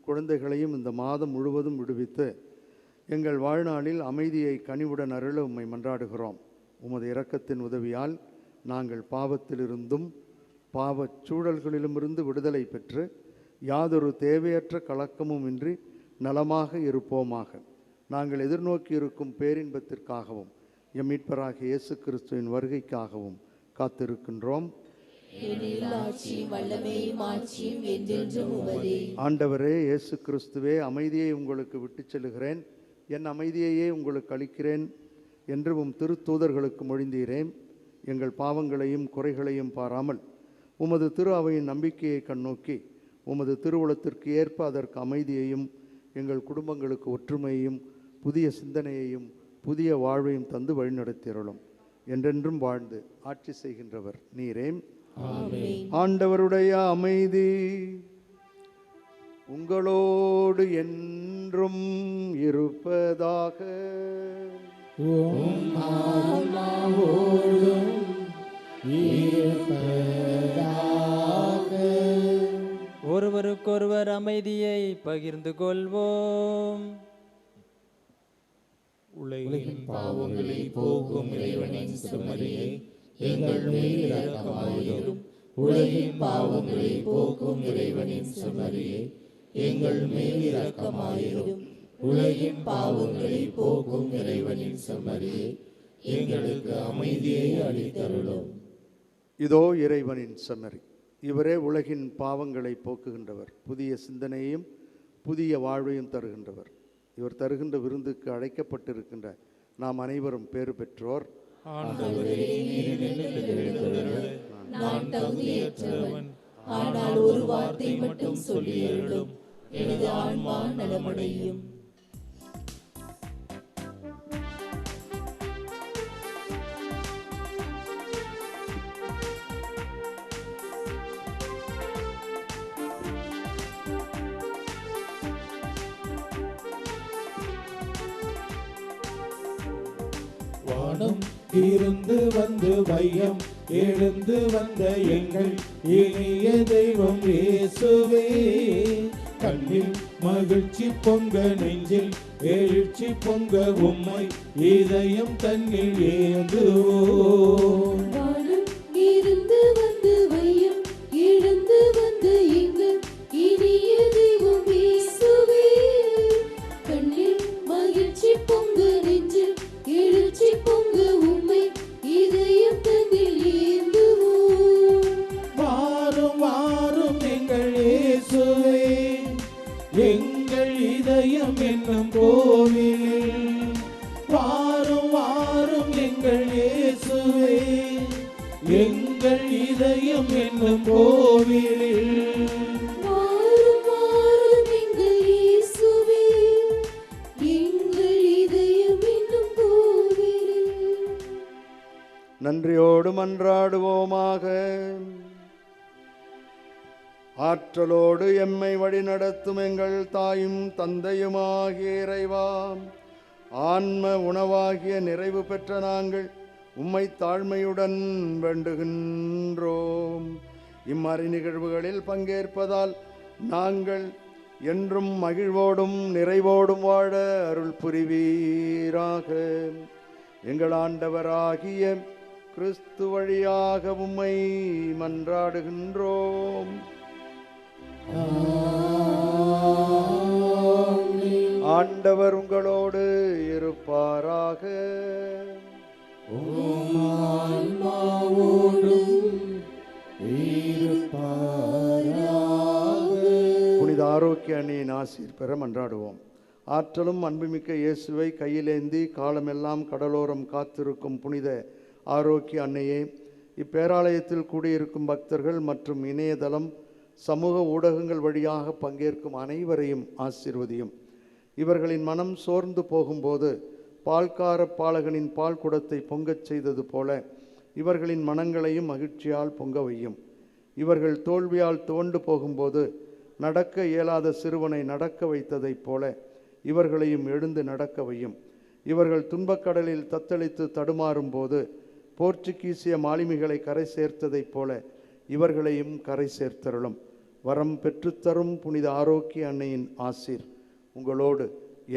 குழந்தைகளையும் இந்த மாதம் முழுவதும் விடுவித்து எங்கள் வாழ்நாளில் அமைதியை கனிவுடன் அருள உம்மை மன்றாடுகிறோம். உமது இரக்கத்தின் உதவியால் நாங்கள் பாவத்திலிருந்தும் பாவச் சூழல்களிலுமிருந்து விடுதலை பெற்று யாதொரு தேவையற்ற கலக்கமும் இன்றி நலமாக இருப்போமாக. நாங்கள் எதிர்நோக்கி இருக்கும் பேரின்பத்திற்காகவும் எம் மீட்பராகிய இயேசு கிறிஸ்துவின் வருகைக்காகவும் காத்திருக்கின்றோம். ஆண்டவரே இயேசு கிறிஸ்துவே, அமைதியை உங்களுக்கு விட்டுச் செல்கிறேன், என் அமைதியையே உங்களுக்கு அளிக்கிறேன் என்று உம் திருத்தூதர்களுக்கு மொழிந்தீரேன். எங்கள் பாவங்களையும் குறைகளையும் பாராமல் உமது திரு அவையின் நம்பிக்கையை கண்ணோக்கி உமது திருவுளத்திற்கு ஏற்ப அதற்கு அமைதியையும் எங்கள் குடும்பங்களுக்கு ஒற்றுமையையும் புதிய சிந்தனையையும் புதிய வாழ்வையும் தந்து வழிநடத்தியருளும். என்றென்றும் வாழ்ந்து ஆட்சி செய்கின்றவர் நீரே. ஆண்டவருடைய அமைதி உங்களோடு என்றும் இருப்பதாக. ஒருவருக்கொருவர் அமைதியை பகிர்ந்து கொள்வோம். உலகின் பாவங்களை போக்கும் இறைவனின் செம்மறியே, எங்கள் மேல் இரக்கமாயிரும். உலகின் பாவங்களை போக்கும் இறைவனின் செம்மறியே, எங்கள் மேல் இரக்கமாயிரும். உலகின் பாவங்களை போக்கும் இறைவனின் செம்மறியே, எங்களுக்கு அமைதியை அளித்தருளும். இதோ இறைவனின் செம்மறி, இவரே உலகின் பாவங்களை போக்குகின்றவர், புதிய சிந்தனையையும் புதிய வாழ்வையும் தருகின்றவர். இவர் தருகின்ற விருந்துக்கு அழைக்கப்பட்டிருக்கின்ற நாம் அனைவரும் பேறு பெற்றோர். நான் தகுதியற்றவன், ஆனால் ஒரு வார்த்தை மட்டும் சொல்லியருளும், எனது ஆன்மா நலமடையும். வானம் இருந்து வந்து வையம் எழுந்து வந்த எங்கள் இனிய தெய்வம் இயேசுவே, கண்ணில் மகிழ்ச்சி பொங்க நெஞ்சில் எழுச்சி பொங்க உம்மை இதயம் தன்னில் ஏந்துவோம். வானம் இருந்து வந்து வையம் எழுந்து வந்த எங்கள் இனிய தெய்வம் இயேசுவே, கண்ணில் மகிழ்ச்சி பொங்க நெஞ்சில் எழுச்சி பொங்க உம்மை இதயம் தன்னில் ஏந்துவோம். வாரும் வாரும் எங்கள் இயேசுவே, எங்கள் இதயம் என்னும் கோவிலில். வாரும் வாரும் எங்கள் இயேசுவே, எங்கள் இதயம் என்னும் கோவிலில். வாரும் வாரும் எங்கள் இயேசுவே, எங்கள் இதயம் என்னும் கோவிலில். நன்றியோடு மன்றாடுவோமாக. ஆற்றலோடு எம்மை வழிநடத்தும் எங்கள் தாயும் தந்தையுமாகிய இறைவா, ஆன்ம உணவாகிய நிறைவு பெற்ற நாங்கள் உம்மை தாழ்மையுடன் வேண்டுகின்றோம். இம்மறை நிகழ்வுகளில் பங்கேற்பதால் நாங்கள் என்றும் மகிழ்வோடும் நிறைவோடும் வாழ அருள் புரிவீராக. எங்கள் ஆண்டவராகிய கிறிஸ்து வழியாக உம்மை மன்றாடுகின்றோம். ஆண்டவர் உங்களோடு இருப்பாராக. புனித ஆரோக்கிய அணியின் ஆசீர் பெற மன்றாடுவோம். ஆற்றலும் அன்புமிக்க இயேசுவை கையிலேந்தி காலமெல்லாம் கடலோரம் காத்திருக்கும் புனித ஆரோக்கிய அன்னையே, இப்பேராலயத்தில் கூடியிருக்கும் பக்தர்கள் மற்றும் இணையதளம் சமூக ஊடகங்கள் வழியாக பங்கேற்கும் அனைவரையும் ஆசீர்வதியும். இவர்களின் மனம் சோர்ந்து போகும்போது பால்கார பாலகனின் பால் குடத்தை பொங்கச் செய்தது போல இவர்களின் மனங்களையும் மகிழ்ச்சியால் பொங்க வையும். இவர்கள் தோல்வியால் துவண்டு போகும்போது நடக்க இயலாத சிறுவனை நடக்க வைத்ததைப் போல இவர்களையும் எழுந்து நடக்க வையும். இவர்கள் துன்பக்கடலில் தத்தளித்து தடுமாறும் போது போர்ச்சுகீசிய மாலுமிகளை கரை சேர்த்ததைப் போல இவர்களையும் கரை சேர்த்தருளும். வரம் பெற்றுத்தரும் புனித ஆரோக்கிய அன்னையின் ஆசீர் உங்களோடு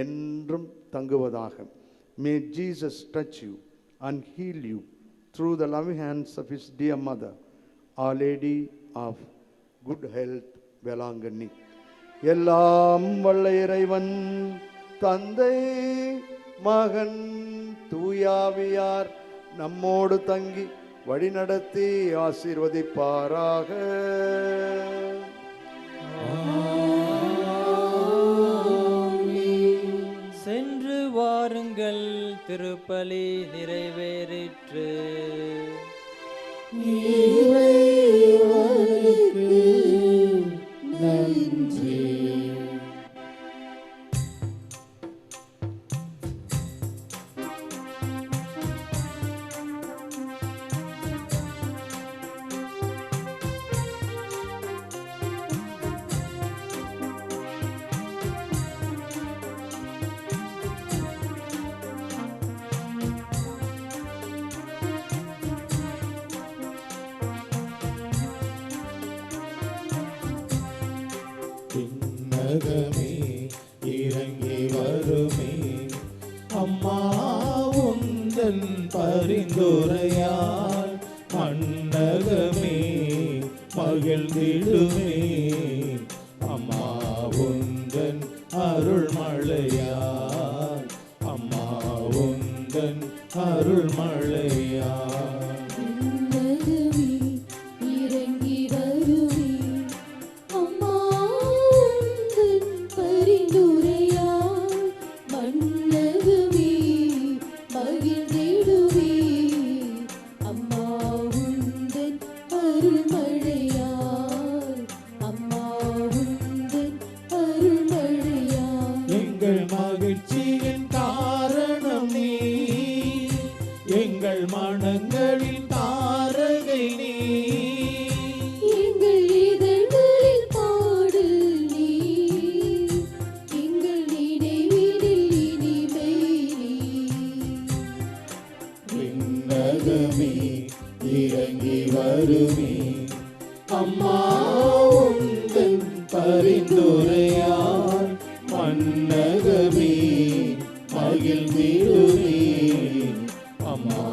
என்றும் தங்குவதாக. May Jesus touch you and heal you through the loving hands of his dear mother, Our Lady of Good Health, Velankanni. எல்லாம் வல்ல இறைவன் தந்தை மகன் தூயாவியார் நம்மோடு தங்கி வழிநடத்தி ஆசீர்வதிப்பாராக. சென்று வாருங்கள், திருப்பலி நிறைவேறிற்று. இறைவனுக்கு நன்றி. விண்ணகமே இறங்கி வருமே, அம்மா உந்தன் பரிந்துரையால் மண்ணகமே மகிழ்ந்திடுமே. அம்மா உந்தன் அருள்மழையால், அம்மா உந்தன் அருள்மழையால். எங்கள் மகிழ்ச்சியின் காரணம் நீ, எங்கள் மனங்களின் தாரகை நீ. எங்கள் இதழ்களில் பாடு நீ, எங்கள் நினைவினில் இனிமை நீ. விண்ணகமே இறங்கி வருமே, அம்மா உந்தன் பரிந்துரையால் மண்ணகமே மகிழ்ந்திடுமே. அம்மா